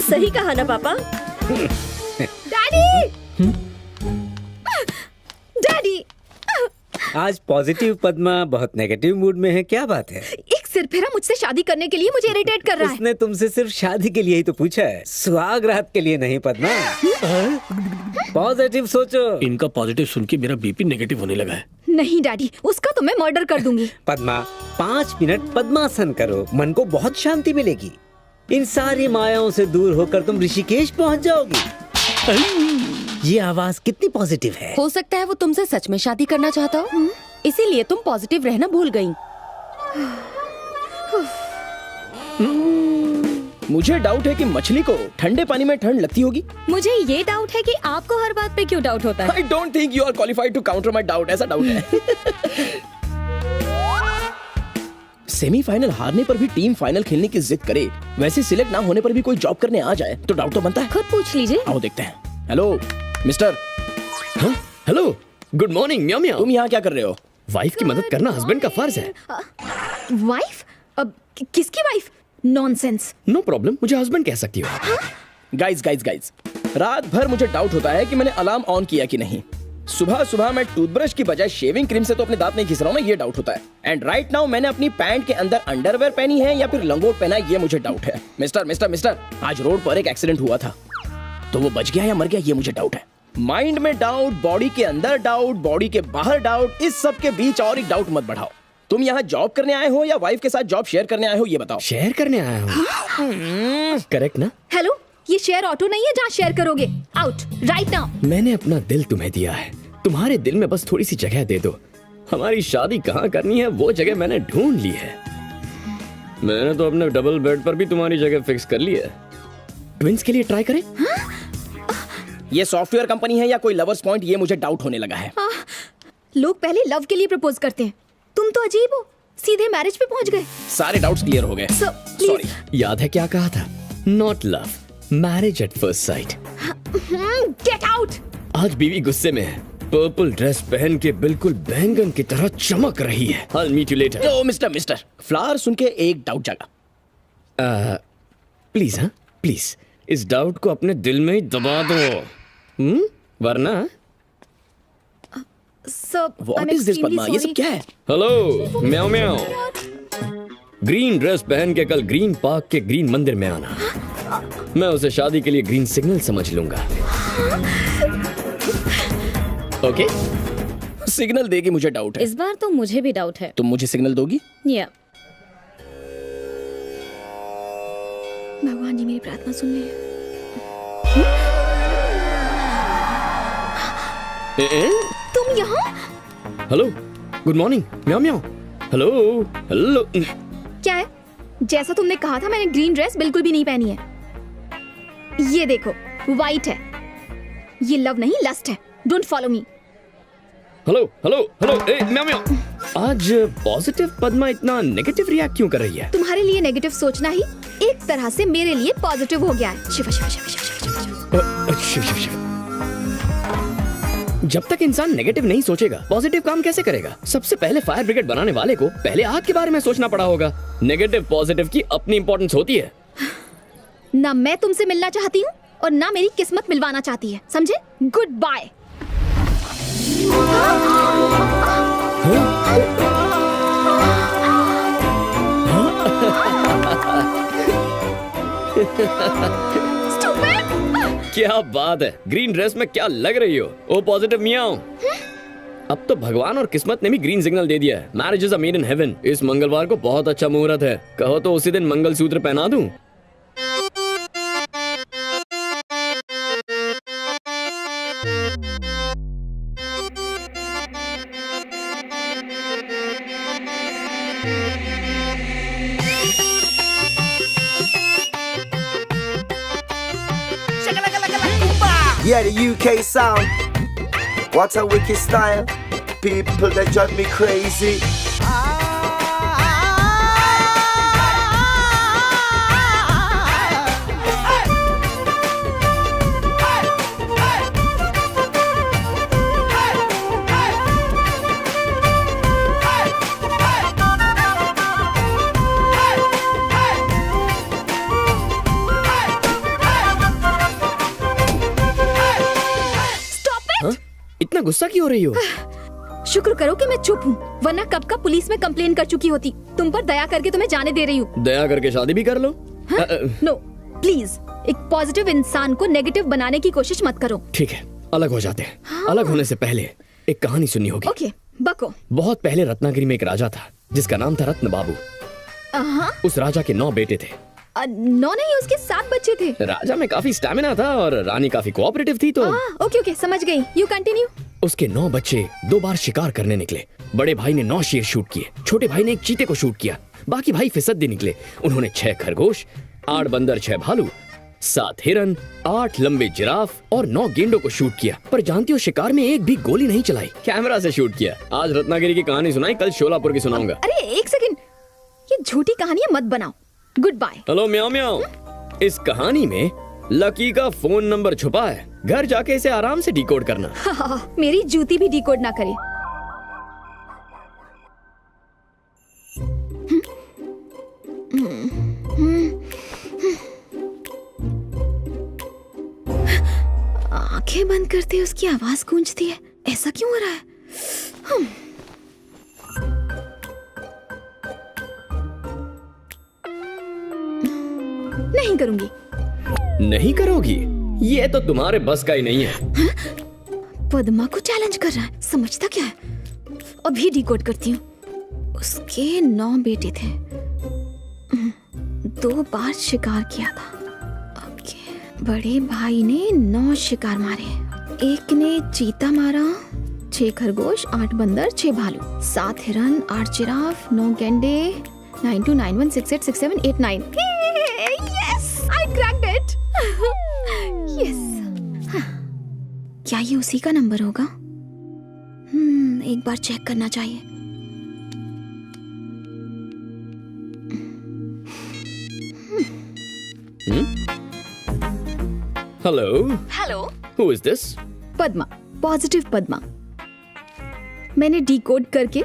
सही कहा ना पापा? डैडी! डैडी! आज पॉजिटिव पद्मा बहुत नेगेटिव मूड में है, क्या बात है? एक सिरफिरा मुझसे शादी करने के लिए मुझे इरिटेट कर रहा है। उसने तुमसे सिर्फ शादी के लिए ही तो पूछा है, सुहागरात के लिए नहीं पद्मा। पॉजिटिव सोचो। इनका पॉजिटिव सुन के मेरा बीपी नेगेटिव होने लगा है। नहीं डैडी, उसका तो मैं मर्डर कर दूंगी। पद्मा, 5 मिनट पद्मासन करो, मन को बहुत शांति मिलेगी। इन सारी मायाओं से दूर होकर तुम ऋषिकेश पहुंच जाओगी। ये आवाज कितनी पॉजिटिव है। हो सकता है वो तुमसे सच में शादी करना चाहता हो, इसीलिए तुम पॉजिटिव रहना भूल गई। मुझे डाउट है कि मछली को ठंडे पानी में ठंड लगती होगी। मुझे ये डाउट है कि आपको हर बात पे क्यों डाउट होता है। I don't think you are qualified to counter my doubt. ऐसा डाउट है। सेमीफाइनल हारने पर भी टीम फाइनल खेलने की जिद करे, वैसे सिलेक्ट ना होने पर भी कोई जॉब करने आ जाए तो डाउट तो बनता है। खुद पूछ लीजिए। आओ देखते हैं। Hello mister. हाँ हेलो, गुड मॉर्निंग म्याओ म्याओ। तुम यहाँ क्या कर रहे हो? वाइफ की मदद करना हस्बैंड का फर्ज है। वाइफ? अब किसकी वाइफ? नॉनसेंस। नो प्रॉब्लम, मुझे हस्बैंड कह सकती हो। गाइज गाइज गाइज, रात भर मुझे डाउट होता है कि मैंने अलार्म ऑन किया कि नहीं। सुबह सुबह मैं टूथब्रश की बजाय शेविंग क्रीम से तो अपने दांत नहीं घिस रहा हूँ ना, ये डाउट होता है। एंड राइट नाउ मैंने अपनी पैंट के अंदर अंडरवेयर पहनी है या फिर लंगोट पहना है, ये मुझे डाउट है। मिस्टर मिस्टर मिस्टर, आज रोड पर एक एक्सीडेंट हुआ था, तो वो बच गया या मर गया ये मुझे डाउट है। माइंड में डाउट, बॉडी के अंदर डाउट, बॉडी के बाहर डाउट, इस सब के बीच और एक डाउट मत बढ़ाओ। तुम यहाँ जॉब करने आए हो या वाइफ के साथ जॉब शेयर करने आए हो, ये बताओ। शेयर करने आया हूँ। करेक्ट ना? हेलो, ये शेयर ऑटो नहीं है जहाँ शेयर करोगे। Out right now. मैंने अपना दिल तुम्हें दिया है, तुम्हारे दिल में बस थोड़ी सी जगह दे दो। हमारी शादी कहाँ करनी है वो जगह मैंने ढूंढ ली है। मैंने तो अपने डबल बेड पर भी तुम्हारी जगह फिक्स कर ली है। ट्विंस के लिए ट्राई करें? ये सॉफ्टवेयर कंपनी है या कोई लवर्स पॉइंट, ये मुझे डाउट होने लगा है। लोग पहले लव के लिए प्रपोज करते हैं, तुम तो अजीब हो, सीधे मैरिज पे पहुंच गए। सारे डाउट्स क्लियर हो गए। सॉरी। याद है क्या कहा था? Not love, marriage at first site. Get out. आज बीवी गुस्से में है, पर्पल ड्रेस पहन के बिल्कुल बैंगन की तरह चमक रही है। I'll meet you later. Oh mister, flower सुन के एक डाउट जागा। प्लीज, हाँ प्लीज, इस डाउट को अपने दिल में ही दबा दो, वरना sir what is this Padma, ये सब क्या है? हेलो म्याओ म्याओ, ग्रीन ड्रेस पहन के कल ग्रीन पार्क के ग्रीन मंदिर में आना। मैं उसे शादी के लिए ग्रीन सिग्नल समझ लूंगा। ओके, सिग्नल देगी, मुझे डाउट है। इस बार तो मुझे भी डाउट है। तुम मुझे सिग्नल दोगी? या भगवान जी मेरी प्रार्थना सुन ले। तुम यहाँ? Hello, good morning meow meow. Hello hello. क्या है? जैसा तुमने कहा था, मैंने ग्रीन ड्रेस बिल्कुल भी नहीं पहनी है। ये देखो, वाइट है। ये लव नहीं, लस्ट है। Don't follow me. Hello hello hello, ए म्याओ म्याओ। आज पॉजिटिव पद्मा इतना नेगेटिव रिएक्ट क्यों कर रही है? तुम्हारे लिए नेगेटिव सोचना ही एक तरह से मेरे लिए पॉजिटिव हो गया है। शिवा शिवा शिवा शिवा शिवा शिवा। शिव शिव शिव। जब तक इंसान नेगेटिव नहीं सोचेगा, पॉजिटिव काम कैसे करेगा? सबसे पहले फायर ब्रिगेड बनाने वाले को पहले आग के बारे में सोचना पड़ा होगा। नेगेटिव पॉजिटिव की अपनी इंपॉर्टेंस होती है। ना मैं तुमसे मिलना चाहती हूँ और ना मेरी किस्मत मिलवाना चाहती है, समझे? Goodbye. क्या बात है, ग्रीन ड्रेस में क्या लग रही हो? O positive meow. अब तो भगवान और किस्मत ने भी ग्रीन सिग्नल दे दिया है। Marriage is a made in heaven. इस मंगलवार को बहुत अच्छा मुहूर्त है। कहो तो उसी दिन मंगलसूत्र पहना दूं। Yeah, the UK sound. What a wicked style. People that drive me crazy. इतना गुस्सा क्यों हो रही हो? शुक्र करो कि मैं चुप हूँ, वरना कब का पुलिस में कंप्लेन कर चुकी होती। तुम पर दया करके तुम्हें जाने दे रही हूँ। दया करके शादी भी कर लो। नो प्लीज, एक पॉजिटिव इंसान को नेगेटिव बनाने की कोशिश मत करो। ठीक है, अलग हो जाते हैं। हाँ। अलग होने से पहले एक कहानी सुननी होगी। ओके, बको। बहुत पहले रत्नागिरी में एक राजा था जिसका नाम था रत्न बाबू। उस राजा के 9 बेटे थे। 9 नहीं, उसके 7 बच्चे थे। राजा में काफी स्टैमिना था और रानी काफी कोऑपरेटिव थी। तो ओके ओके, समझ गई। You continue. उसके 9 बच्चे 2 बार शिकार करने निकले। बड़े भाई ने 9 शेर शूट किए, छोटे भाई ने एक चीते को शूट किया, बाकी भाई फिसड्डी निकले। उन्होंने 6 खरगोश, 8 बंदर, 6 भालू, 7 हिरन, 8 लंबे जिराफ और 9 गेंडों को शूट किया। पर जानती हो, शिकार में एक भी गोली नहीं चलाई, कैमरा से शूट किया। आज रत्नागिरी की कहानी सुनाई, कल शोलापुर की सुनाऊंगा। अरे एक सेकंड, ये झूठी कहानियां मत बनाओ। Goodbye. Hello meow meow. इस कहानी में लकी का फोन नंबर छुपा है। घर जाके इसे आराम से डिकोड करना। मेरी जूती भी डिकोड ना करे। आंखें बंद करते उसकी आवाज गूंजती है। ऐसा क्यों हो रहा है? नहीं करूंगी। नहीं करोगी? ये तो तुम्हारे बस का ही नहीं है। पद्मा को चैलेंज कर रहा है, समझता क्या है? अभी डिकोड करती हूँ। उसके 9 बेटे थे, 2 बार शिकार किया था। ओके, बड़े भाई ने 9 शिकार मारे। एक ने चीता मारा, 6 खरगोश, 8 बंदर, 6 भालू, 7 हिरन, 8 जिराफ, 9 गेंडे, 9291686789। Yes, I cracked it. Yes. क्या ये उसी का नंबर होगा? एक बार चेक करना चाहिए। Hello hello, who is this? Padma, positive Padma. मैंने डिकोड करके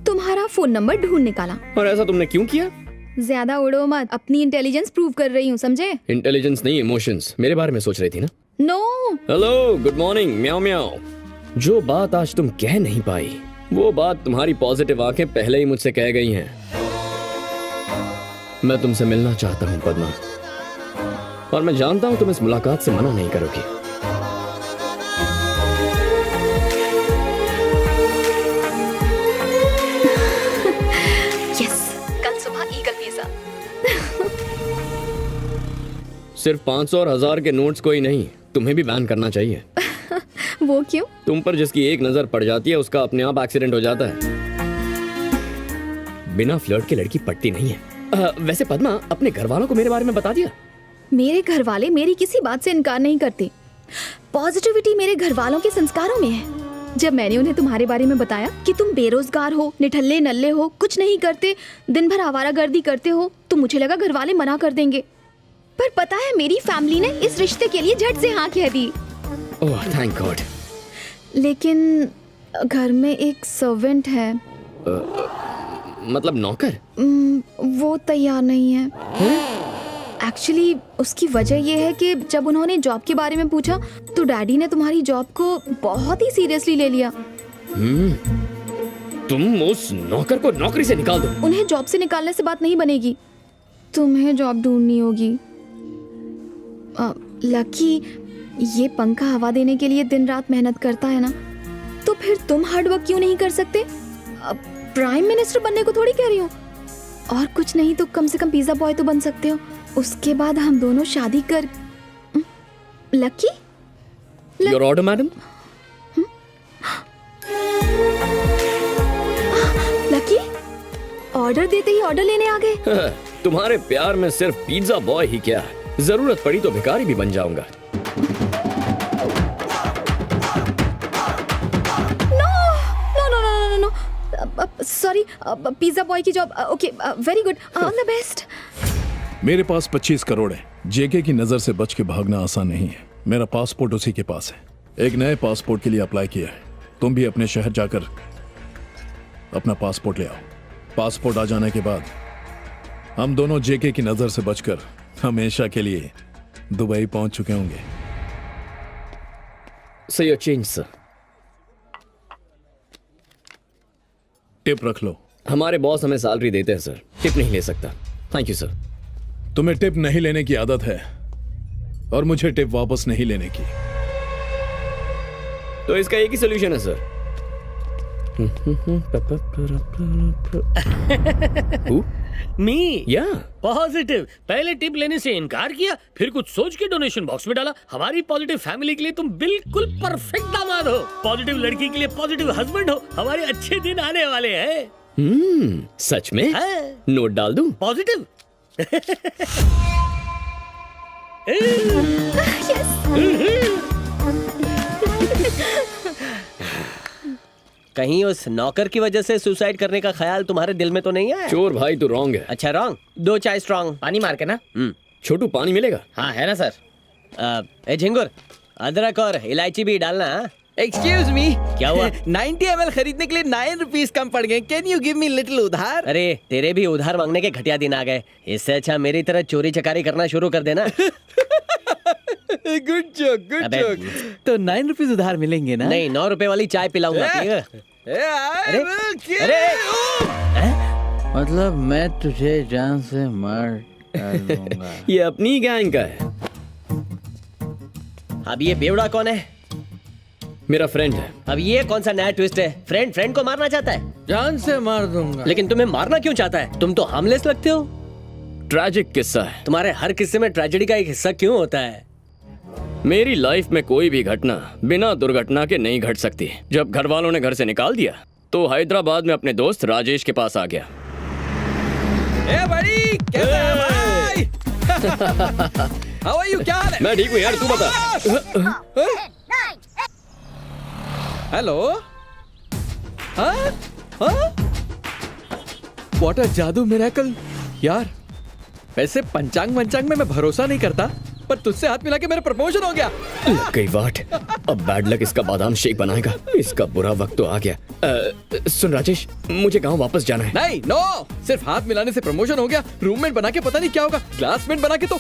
तुम्हारा फोन नंबर ढूंढ निकाला। और ऐसा तुमने क्यों किया? ज्यादा उड़ो मत, अपनी इंटेलिजेंस प्रूव कर रही हूँ, समझे? इंटेलिजेंस नहीं, इमोशंस। मेरे बारे में सोच रही थी ना? No. Hello, good morning meow म्याओ। जो बात आज तुम कह नहीं पाई वो बात तुम्हारी पॉजिटिव आंखें पहले ही मुझसे कह गई हैं। मैं तुमसे मिलना चाहता हूं पद्मा, और मैं जानता हूं तुम इस मुलाकात से मना नहीं करोगी। यस, कल सुबह ईगल पिज़्ज़ा। सिर्फ 500 और 1000 के नोट्स को ही नहीं, तुम्हें भी बैन करना चाहिए। वो क्यों? तुम पर जिसकी एक नजर पड़ जाती है उसका अपने आप एक्सीडेंट हो जाता है। बिना फ्लर्ट के लड़की पटती नहीं है। वैसे पद्मा, अपने घर वालों को मेरे बारे में बता दिया? मेरे घर वाले मेरी किसी बात से इनकार नहीं करते। पॉजिटिविटी मेरे घर वालों के संस्कारों में है। जब मैंने उन्हें तुम्हारे बारे में बताया कि तुम बेरोजगार हो, निठल्ले नल्ले हो, कुछ नहीं करते, दिन भर आवारागर्दी करते हो, तो मुझे लगा घर वाले मना कर देंगे। पर पता है, मेरी फैमिली ने इस रिश्ते के लिए झट से हाँ कह दी। Oh thank God. लेकिन घर में एक सर्वेंट है। मतलब नौकर? वो तैयार नहीं है। एक्चुअली उसकी वजह ये है कि जब उन्होंने जॉब के बारे में पूछा तो डैडी ने तुम्हारी जॉब को बहुत ही सीरियसली ले लिया। तुम उस नौकर को नौकरी से निकाल दो। उन्हें जॉब से निकालने से बात नहीं बनेगी, तुम्हें जॉब ढूंढनी होगी। लकी, ये पंखा हवा देने के लिए दिन रात मेहनत करता है ना, तो फिर तुम हार्ड वर्क क्यों नहीं कर सकते? प्राइम मिनिस्टर बनने को थोड़ी कह रही हूँ, और कुछ नहीं तो कम से कम पिज्जा बॉय तो बन सकते हो। उसके बाद हम दोनों शादी कर। Lucky, your order madam. Lucky, order देते ही ऑर्डर लेने आ गए। तुम्हारे प्यार में सिर्फ पिज्जा बॉय ही क्या, जरूरत पड़ी तो भिखारी भी बन जाऊंगा। सॉरी, पिज्जा बॉय की job. Okay, very good, all the best. मेरे पास 25 करोड़ है। जेके की नजर से बच के भागना आसान नहीं है। मेरा पासपोर्ट उसी के पास है। एक नए पासपोर्ट के लिए अप्लाई किया है। तुम भी अपने शहर जाकर अपना पासपोर्ट ले आओ। पासपोर्ट आ जाने के बाद हम दोनों जेके की नजर से बचकर हमेशा के लिए दुबई पहुंच चुके होंगे। So your change, sir. Tip रख लो। हमारे बॉस हमें सैलरी देते हैं सर, टिप नहीं ले सकता। Thank you sir. तुम्हें टिप नहीं लेने की आदत है और मुझे टिप वापस नहीं लेने की। तो इसका एक ही सोल्यूशन है सर। मी या पॉजिटिव। पहले टिप लेने से इनकार किया, फिर कुछ सोच के डोनेशन बॉक्स में डाला। हमारी पॉजिटिव फैमिली के लिए तुम बिल्कुल परफेक्ट दामाद हो। पॉजिटिव लड़की के लिए पॉजिटिव हस्बैंड हो। हमारे अच्छे दिन आने वाले हैं। सच में? नोट डाल दूं? पॉजिटिव। कहीं उस नौकर की वजह से सुसाइड करने का ख्याल तुम्हारे दिल में तो नहीं है? चोर भाई तो रॉन्ग है। अच्छा रॉन्ग? 2 चाय स्ट्रॉन्ग पानी मार के ना। छोटू पानी मिलेगा? हाँ है ना सर। ए झिंगुर, अदरक और इलायची भी डालना। एक्सक्यूज मी, क्या हुआ? 90 ml खरीदने के लिए 9 रुपीस कम पड़ गए। Can you give me little उधार? अरे तेरे भी उधार मांगने के घटिया दिन आ गए। इससे अच्छा मेरी तरह चोरी चकारी करना शुरू कर देना। Good joke, good joke. तो 9 रुपीस उधार मिलेंगे ना? नहीं, 9 रुपए वाली चाय पिलाऊंगा। अरे मतलब मैं तुझे जान से मार डालूंगा। ये अपनी गैंग का है। अब ये बेवड़ा कौन है? मेरा फ्रेंड है। अब ये कौन सा नया ट्विस्ट है? फ्रेंड फ्रेंड को मारना चाहता है? जान से मार दूंगा। लेकिन तुम्हें मारना क्यों चाहता है? तुम तो हार्मलेस लगते हो। ट्रैजिक किस्सा है। तुम्हारे हर किस्से में ट्रेजेडी का एक हिस्सा क्यों होता है? मेरी लाइफ में कोई भी घटना बिना दुर्घटना के नहीं घट सकती। जब घर वालों ने घर से निकाल दिया तो हैदराबाद में अपने दोस्त राजेश के पास आ गया। ए भाई, कैसा है भाई? How are you? क्या हाल है? मैं ठीक हूँ यार, तू बता। हेलो। व्हाट अ जादू मिरेकल यार। वैसे पंचांग में मैं भरोसा नहीं करता, पर तुझसे हाथ मिला के मेरा प्रमोशन हो गया। लग गई वाट। अब बैड लक इसका बादाम शेक बनाएगा। इसका बुरा वक्त तो आ गया। सुन राजेश, मुझे गांव वापस जाना है। नहीं, नो, सिर्फ हाथ मिलाने से प्रमोशन हो गया। रूममेट बना के पता नहीं क्या होगा। क्लासमेट बना के तो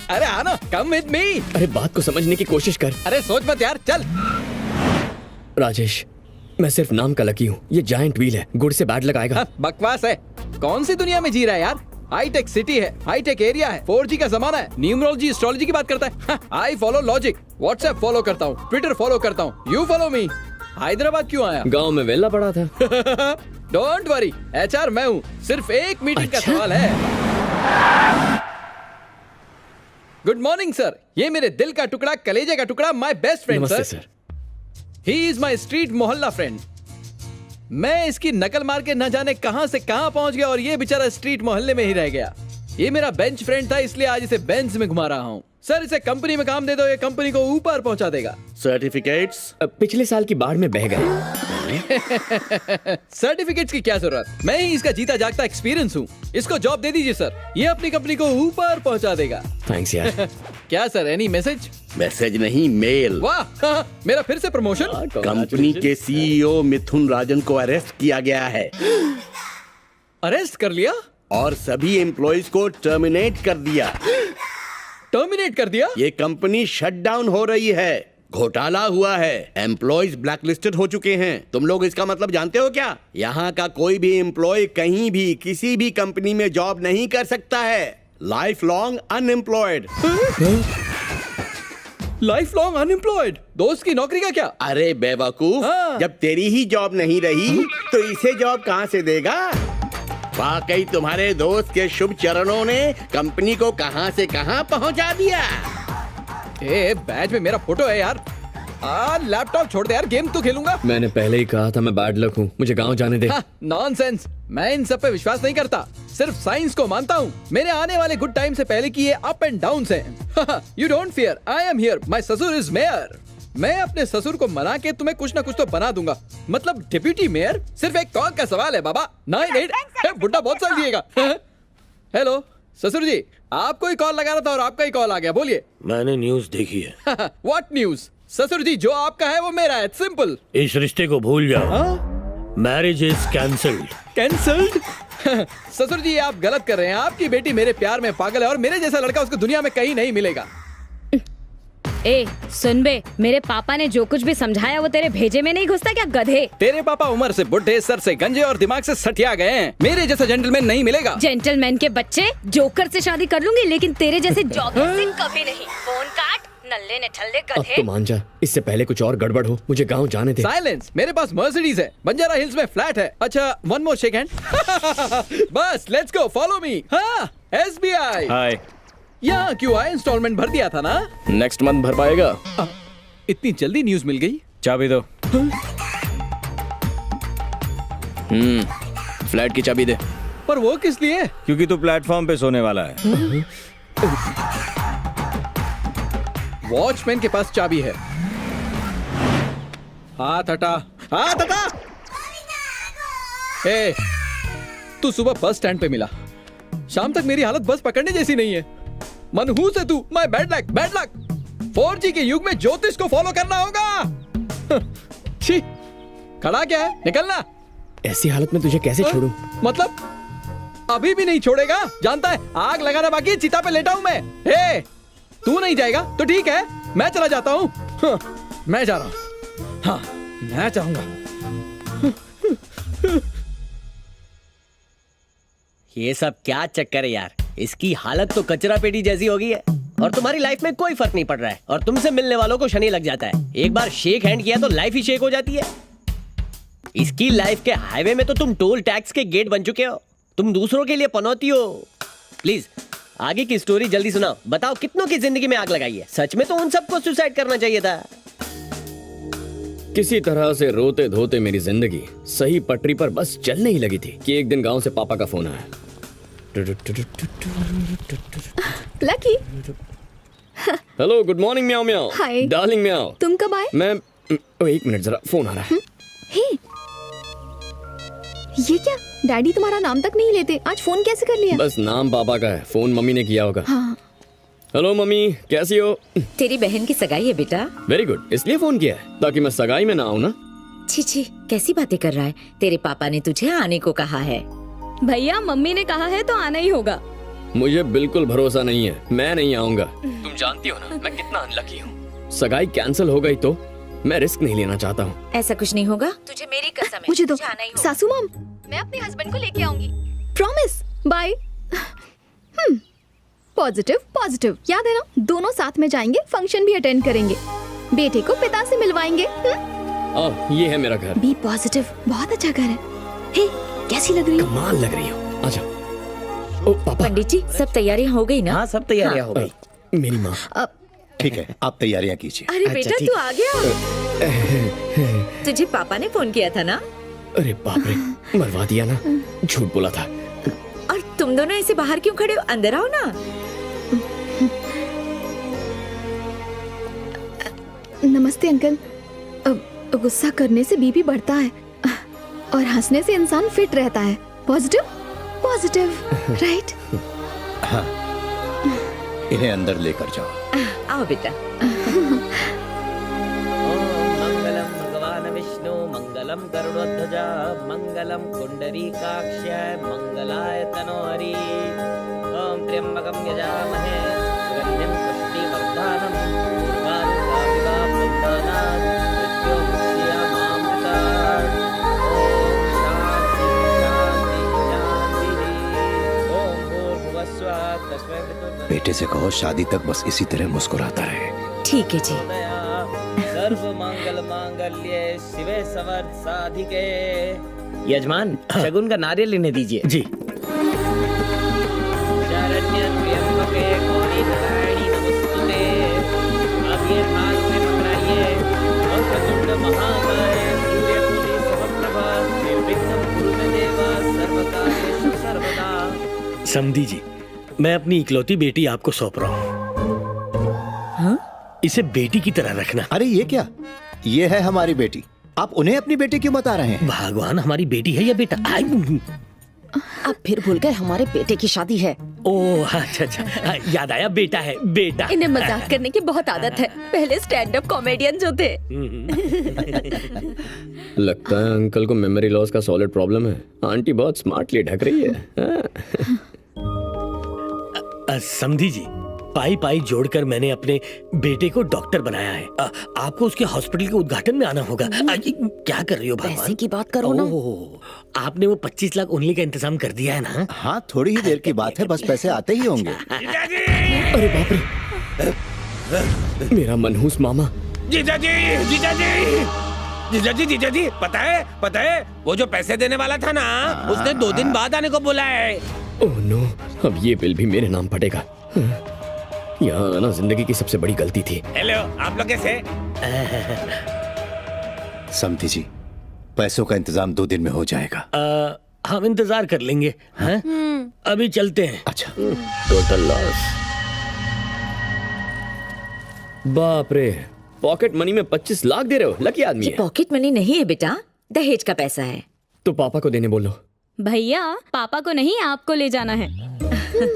अरे आना, कम विद मी। अरे बात को समझने की कोशिश कर। अरे सोच मत यार, चल। राजेश, मैं सिर्फ नाम का लकी हूँ। ये जायंट व्हील है, गुड़ से बैड लगाएगा। हाँ, बकवास है। कौन सी दुनिया में जी रहा है यार? हाईटेक सिटी है, हाईटेक एरिया है, 4G का जमाना है, न्यूमरोलॉजी एस्ट्रोलॉजी की बात करता है। I follow logic, WhatsApp follow करता हूँ, ट्विटर फॉलो करता हूँ, यू फॉलो मी। हैदराबाद क्यों आया? गांव में वेला पड़ा था। डोंट वरी, HR मैं हूँ, सिर्फ एक मीटिंग का सवाल है। गुड मॉर्निंग सर, ये मेरे दिल का टुकड़ा, कलेजे का टुकड़ा, माय बेस्ट फ्रेंड नमस्ते sir. Sir. He is my street मोहल्ला फ्रेंड। मैं इसकी नकल मार के न जाने कहां से कहां पहुंच गया और ये बेचारा स्ट्रीट मोहल्ले में ही रह गया। ये मेरा बेंच फ्रेंड था, इसलिए आज इसे बेंच में घुमा रहा हूं। सर इसे कंपनी में काम दे दो, ये कंपनी को ऊपर पहुंचा देगा। सर्टिफिकेट्स पिछले साल की बाढ़ में बह गए। सर्टिफिकेट्स की क्या जरूरत, मैं ही इसका जीता जागता एक्सपीरियंस हूँ। इसको जॉब दे दीजिए सर, ये अपनी कंपनी को ऊपर पहुंचा देगा। थैंक्स यार। क्या सर, एनी मैसेज? मैसेज नहीं, मेल। वाह, मेरा फिर से प्रमोशन। कंपनी के CEO मिथुन राजन को अरेस्ट किया गया है। अरेस्ट कर लिया और सभी एम्प्लॉइज को टर्मिनेट कर दिया। टर्मिनेट कर दिया? ये कंपनी शट डाउन हो रही है, घोटाला हुआ है, एम्प्लॉइज ब्लैकलिस्टेड हो चुके हैं। तुम लोग इसका मतलब जानते हो क्या? यहाँ का कोई भी एम्प्लॉय कहीं भी किसी भी कंपनी में जॉब नहीं कर सकता है। Life long unemployed. Life long unemployed? दोस्त की नौकरी का क्या? अरे बेवकूफ, जब तेरी ही जॉब नहीं रही तो इसे जॉब कहाँ से देगा? वाकई तुम्हारे दोस्त के शुभ चरणों ने कंपनी को कहां से कहां पहुंचा दिया। बैच में मेरा फोटो है यार। लैपटॉप छोड़ दे यार, गेम तो खेलूंगा। मैंने पहले ही कहा था मैं बैड लक हूँ, मुझे गांव जाने दे। नॉनसेंस, मैं इन सब पे विश्वास नहीं करता, सिर्फ साइंस को मानता हूँ। मेरे आने वाले गुड टाइम से पहले की ये अप एंड डाउन हैं। You don't fear, I am here, my ससुर इज मेयर। मैं अपने ससुर को मना के तुम्हें कुछ ना कुछ तो बना दूंगा, मतलब डिप्यूटी मेयर। सिर्फ एक कॉल का सवाल है बाबा। 98 बुड्ढा बहुत साल जिएगा। हेलो ससुर जी, आपको ही कॉल लगा रहा था और आपका ही कॉल आ गया, बोलिए। मैंने न्यूज देखी है। What news? ससुर जी, जो आपका है वो मेरा है, सिंपल। इस रिश्ते को भूल जाओ। Marriage is cancelled. कैंसल्ड? ससुर जी आप गलत कर रहे हैं। आपकी बेटी मेरे प्यार में पागल है और मेरे जैसा लड़का उसको दुनिया में कहीं नहीं मिलेगा। ए सुन बे, मेरे पापा ने जो कुछ भी समझाया वो तेरे भेजे में नहीं घुसता क्या, गधे? तेरे पापा उम्र से बुढ़े, सर से गंजे और दिमाग से सठिया गए हैं। मेरे जैसा जेंटलमैन नहीं मिलेगा। जेंटलमैन के बच्चे, जोकर से शादी कर लूंगी लेकिन तेरे जैसे जॉकर से कभी नहीं। फोन काट, नल्ले नठल्ले अब गधे। तो मान जा, इससे पहले कुछ और गड़बड़ हो, मुझे गांव जाने दे। साइलेंस, मेरे पास मर्सिडीज है, बंजारा हिल्स में फ्लैट है। अच्छा, वन मोर शेक हैंड। बस लेट्स गो, फॉलो मी। हाँ, SBI। हाय। यहाँ क्यों आए? इंस्टॉलमेंट भर दिया था ना? नेक्स्ट मंथ भर पाएगा? इतनी जल्दी न्यूज मिल गई? चाबी दो। फ्लैट की चाबी दे। पर वो किस लिए? क्योंकि तू प्लेटफॉर्म पे सोने वाला है। वॉचमैन के पास चाबी है। हाथ हटा, हाथ हटा। ए, तू सुबह बस स्टैंड पे मिला, शाम तक मेरी हालत बस पकड़ने जैसी नहीं है। मनहूस है तू, my bad luck, bad luck. 4G के युग में ज्योतिष को फॉलो करना होगा। छी, खड़ा क्या है, निकलना। ऐसी हालत में तुझे कैसे छोड़ूं? मतलब अभी भी नहीं छोड़ेगा? जानता है आग लगाना बाकी, चिता पे लेटा हूं मैं। हे, तू नहीं जाएगा तो ठीक है, मैं चला जाता हूँ। मैं जा रहा हूँ। हाँ, मैं चाहूंगा। ये सब क्या चक्कर है यार? इसकी हालत तो कचरा पेटी जैसी हो गई है और तुम्हारी लाइफ में कोई फर्क नहीं पड़ रहा है और तुमसे मिलने वालों को शनि लग जाता है। एक बार शेक हैंड किया तो लाइफ ही शेक हो जाती है। इसकी लाइफ के हाईवे में तो तुम टोल टैक्स के गेट बन चुके हो। तुम दूसरों के लिए पनौती हो। प्लीज आगे की स्टोरी जल्दी सुनाओ। बताओ कितनों की जिंदगी में आग लगाई है? सच में तो उन सबको सुसाइड करना चाहिए था। किसी तरह से रोते धोते मेरी जिंदगी सही पटरी पर बस चलने ही लगी थी कि एक दिन गांव से पापा का फोन आया। Lucky. Hello, good morning meow म्याओ। हाय डार्लिंग म्याओ। तुम कब आए? मैं एक मिनट, जरा फोन आ रहा है। हे, ये क्या? डैडी तुम्हारा नाम तक नहीं लेते, आज फोन कैसे कर लिया? बस नाम पापा का है, फोन मम्मी ने किया होगा। हाँ। हेलो मम्मी, कैसी हो? तेरी बहन की सगाई है बेटा। वेरी गुड, इसलिए फोन किया है ताकि मैं सगाई में ना आऊँ ना। छी छी, कैसी बातें कर रहा है? तेरे पापा ने तुझे आने को कहा है। भैया, मम्मी ने कहा है तो आना ही होगा। मुझे बिल्कुल भरोसा नहीं है, मैं नहीं आऊंगा। तुम जानती हो ना मैं कितना अनलकी हूँ। सगाई कैंसिल हो गई तो मैं रिस्क नहीं लेना चाहता हूँ। ऐसा कुछ नहीं होगा, तुझे मेरी कसम है। मुझे दो तुझे आना ही होगा। सासू माम, मैं अपने हस्बैंड को लेके आऊंगी, प्रॉमिस। बाय। पॉजिटिव पॉजिटिव, याद है ना? दोनों साथ में जाएंगे, फंक्शन भी अटेंड करेंगे, बेटे को पिता से मिलवाएंगे। ये है मेरा घर। बी पॉजिटिव, बहुत अच्छा घर है। हे, कैसी लग रही है? कमाल लग रही हो। आजा। ओ पापा। पंडित जी, सब तैयारियां हो गई ना? हाँ, सब तैयारियां हो गई। मेरी माँ। ठीक है, आप तैयारियां कीजिए। अरे बेटा, तू आ गया। तुझे पापा ने फोन किया था ना? अरे बाप रे, मरवा दिया ना। झूठ बोला था। और तुम दोनों ऐसे बाहर क्यों खड़े हो? अंदर आओ ना। नमस्ते अंकल। गुस्सा करने से बीपी बढ़ता है और हंसने से इंसान फिट रहता है। Positive positive, right? हाँ, इन्हें अंदर लेकर जाओ। आओ बेटा। मंगलम भगवान विष्णु, मंगलम गरुड़ध्वजा, मंगलम पुंडरीकाक्षाय, मंगलाय तनोहरि। ओम त्र्यंबकम यजामहे सुगंधिं पुष्टिवर्धनम्, उर्वारुकमिव बन्धनात् मृत्युमुच्यमामृतात्। ओम शांति शांति शांति। ओम भूर्भुवस्सुः तस्मै वितुर्वरेण्यं। बेटे से कहो शादी तक बस इसी तरह मुस्कुराता रहे। ठीक है जी। सर्व मंगल मांगल्ये शिवे सर्वार्थ साधिके। यजमान, शगुन का नारियल लेने दीजिए। जी। शरण्य त्र्यंबके गौरी नारायणी नमोस्तुते। अब ये थाल में पकड़ाइए। वक्रतुंड महाकाय सूर्यकोटि समप्रभा, निर्विघ्नं कुरु मे देव, सर्वकार्येषु सर्वदा। समधी जी, मैं अपनी इकलौती बेटी आपको सौंप रहा हूँ। हाँ? इसे बेटी की तरह रखना। अरे ये क्या? ये है हमारी बेटी, आप उन्हें अपनी बेटी क्यों बता रहे हैं? भगवान, हमारी बेटी है या बेटा? अब फिर भूल गए, हमारे बेटे की शादी है। ओह अच्छा अच्छा, याद आया, बेटा है, बेटा। इन्हें मजाक करने की बहुत आदत है, पहले स्टैंड अप कॉमेडियन जो थे। लगता है अंकल को मेमोरी लॉस का सॉलिड प्रॉब्लम है। आंटी बहुत स्मार्टली ढक रही है। समधी जी, पाई पाई जोड़कर मैंने अपने बेटे को डॉक्टर बनाया है। आपको उसके हॉस्पिटल के उद्घाटन में आना होगा। क्या कर रही हो भगवान? पैसे की बात करो ना। आपने वो 25 लाख उंगली का इंतजाम कर दिया है ना? हाँ, थोड़ी ही देर की बात है, बस पैसे आते ही होंगे। अरे बाप रे, मेरा मनहूस मामा। जीजा जी, जीजा जी, जीजा जी, जीजा जी, पता है वो जो पैसे देने वाला था ना, उसने 2 दिन बाद आने को बोला है। ओह नो, अब ये बिल भी मेरे नाम पड़ेगा। यहाँ आना जिंदगी की सबसे बड़ी गलती थी। हेलो, आप लोग कैसे? समधी जी, पैसों का इंतजाम 2 दिन में हो जाएगा। हम इंतजार कर लेंगे। हैं? अभी चलते हैं। अच्छा। Total loss. बाप रे, पॉकेट मनी में 25 लाख दे रहे हो। लकी आदमी ये है। पॉकेट मनी नहीं है बेटा, दहेज का पैसा है। तो पापा को देने बोलो। भैया, पापा को नहीं, आपको ले जाना है।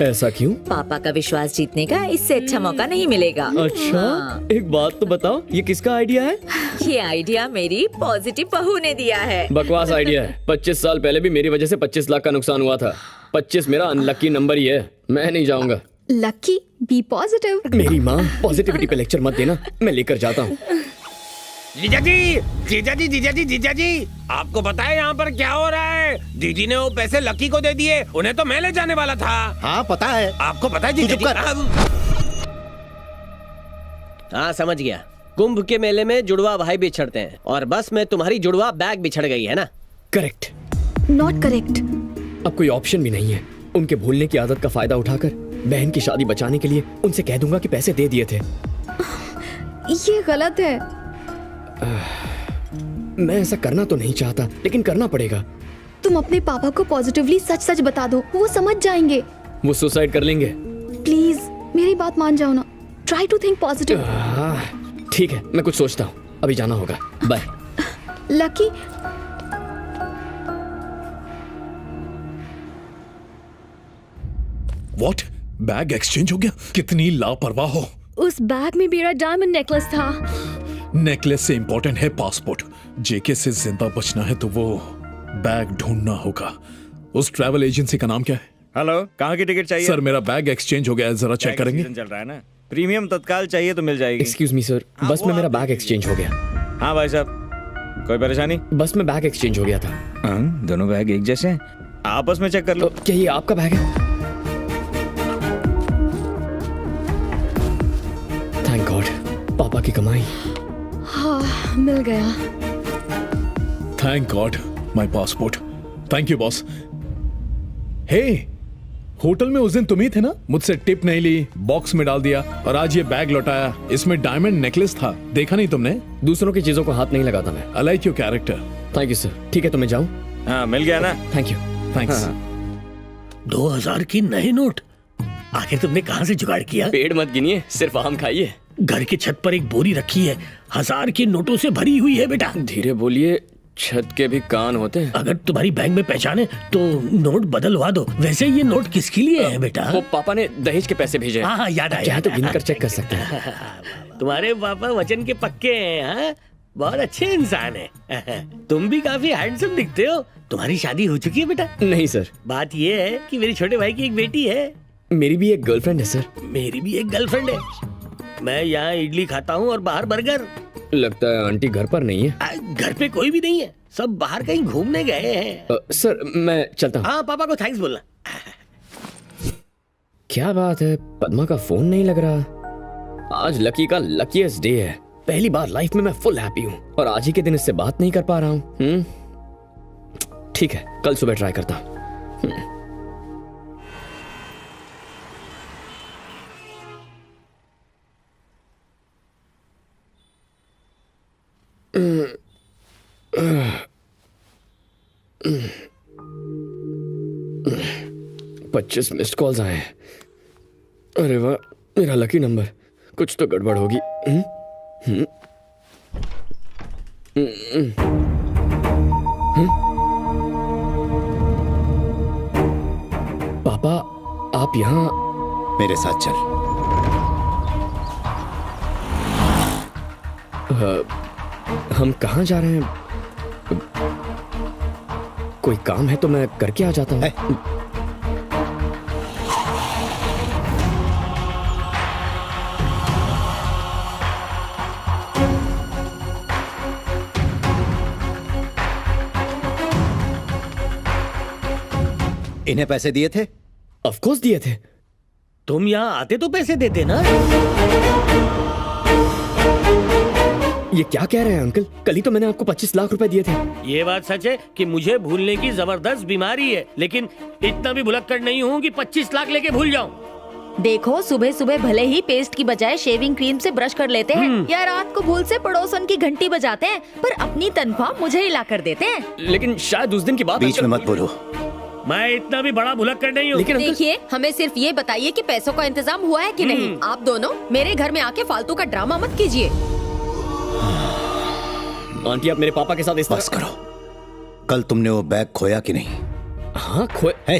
ऐसा क्यों? पापा का विश्वास जीतने का इससे अच्छा मौका नहीं मिलेगा। अच्छा, एक बात तो बताओ, ये किसका आइडिया है? ये आइडिया मेरी पॉजिटिव बहू ने दिया है। बकवास आइडिया है। 25 साल पहले भी मेरी वजह से 25 लाख का नुकसान हुआ था। 25 मेरा अनलकी नंबर ही है। मैं नहीं जाऊंगा। Lucky, be positive. मेरी माँ, पॉजिटिविटी पे लेक्चर मत देना, मैं लेकर जाता हूँ। जीजा जी, जीजा जी, जीजा जी, जीजा जी, आपको पता है यहाँ पर क्या हो रहा है? दीदी ने वो पैसे लकी को दे दिए, उन्हें तो मैं ले जाने वाला था। हाँ पता है। आपको पता है जीजा जी? हाँ समझ गया। कुंभ के मेले में जुड़वा भाई बिछड़ते हैं और बस में तुम्हारी जुड़वा बैग बिछड़ गई है ना? करेक्ट। Not correct. अब कोई ऑप्शन भी नहीं है। उनके भूलने की आदत का फायदा उठाकर बहन की शादी बचाने के लिए उनसे कह दूंगा कि पैसे दे दिए थे। ये गलत है। मैं ऐसा करना तो नहीं चाहता, लेकिन करना पड़ेगा। तुम अपने पापा को पॉजिटिवली सच सच बता दो, वो समझ जाएंगे। वो सुसाइड कर लेंगे। प्लीज मेरी बात मान जाओ ना। Try to think positive. ठीक है, मैं कुछ सोचता हूँ। अभी जाना होगा। Bye. Lucky, what? Bag exchange हो गया? कितनी लापरवाह हो। उस बैग में मेरा डायमंड नेकलेस था। नेकलेस से इंपॉर्टेंट है पासपोर्ट। जेके से जिंदा बचना है तो वो बैग ढूंढना होगा। उस ट्रैवल एजेंसी का नाम क्या है? हेलो, कहाँ की टिकट चाहिए? सर, मेरा बैग एक्सचेंज हो गया है, जरा चेक करेंगे? चल रहा है ना, प्रीमियम तत्काल चाहिए तो मिल जाएगी। एक्सक्यूज मी सर, बस में मेरा बैग एक्सचेंज हो गया। हाँ भाई साहब, कोई परेशानी? बस में बैग एक्सचेंज हो गया था। दोनों बैग एक जैसे हैं, आपस में चेक कर लो। क्या ये आपका बैग है? थैंक गॉड, पापा की कमाई। हाँ, मिल गया। Thank god, my passport. Thank you boss. Hey, hotel में उस दिन तुम ही थे ना? मुझसे टिप नहीं ली, बॉक्स में डाल दिया और आज ये बैग लौटाया। इसमें डायमंड नेकलेस था, देखा नहीं तुमने? दूसरों की चीजों को हाथ नहीं लगाता मैं। I like your character. Thank you sir. ठीक है तो मैं जाऊं? हाँ, मिल गया ना? Thank you. थैंक्स। 2000 की नए नोट, आखिर तुमने कहाँ से जुगाड़ किया? पेड़ मत गिनिए, सिर्फ आम खाइए। घर की छत पर एक बोरी रखी है, 1000 के नोटों से भरी हुई है बेटा। धीरे बोलिए, छत के भी कान होते हैं। अगर तुम्हारी बैंक में पहचान है तो नोट बदलवा दो। वैसे ये नोट किसके लिए है बेटा? वो पापा ने दहेज के पैसे भेजे। हाँ, याद आया। चाहे तो गिनकर चेक कर सकते हैं। तुम्हारे पापा वचन के पक्के हैं। हाँ? बहुत अच्छे इंसान है। तुम भी काफी हैंडसम दिखते हो। तुम्हारी शादी हो चुकी है बेटा? नहीं सर। बात ये है कि मेरे छोटे भाई की एक बेटी है। मेरी भी एक गर्लफ्रेंड है सर। मेरी भी एक गर्लफ्रेंड है। मैं यहाँ इडली खाता हूँ और बाहर बर्गर। लगता है आंटी घर पर नहीं है। घर पे कोई भी नहीं है, सब बाहर कहीं घूमने गए हैं। सर मैं चलता हूँ। हाँ, पापा को थैंक्स बोलना। क्या बात है, पद्मा का फोन नहीं लग रहा। आज लकी का लकीएस्ट डे है। पहली बार लाइफ में मैं फुल हैप्पी हूँ और आज ही के दिन इससे बात नहीं कर पा रहा हूँ। ठीक है, कल सुबह ट्राई करता हूँ। पच्चीस मिस्ड कॉल्स आए हैं। अरे वाह, मेरा लकी नंबर। कुछ तो गड़बड़ होगी। पापा आप यहाँ? मेरे साथ चल। हम कहाँ जा रहे हैं? कोई काम है तो मैं करके आ जाता हूँ। इन्हें पैसे दिए थे? ऑफ कोर्स दिए थे। तुम यहाँ आते तो पैसे देते ना। ये क्या कह रहे हैं अंकल? कल ही तो मैंने आपको 25 लाख रुपए दिए थे। ये बात सच है कि मुझे भूलने की जबरदस्त बीमारी है, लेकिन इतना भी भुलक्कड़ नहीं हूँ कि 25 लाख लेके भूल जाऊँ। देखो, सुबह सुबह भले ही पेस्ट की बजाय शेविंग क्रीम से ब्रश कर लेते हैं या रात को भूल से पड़ोसन की घंटी बजाते हैं, पर अपनी तनख्वाह मुझे ही ला कर देते हैं। लेकिन शायद उस दिन की बात बीच में मत बोलो। मैं इतना भी बड़ा भुलक्कड़ नहीं हूँ। लेकिन देखिए, हमें सिर्फ ये बताइए कि पैसों का इंतजाम हुआ है कि नहीं। आप दोनों मेरे घर में आके फालतू का ड्रामा मत कीजिए। आंटी आप मेरे पापा के साथ इस बस करो। कल तुमने वो बैग खोया कि नहीं? हाँ खोया है।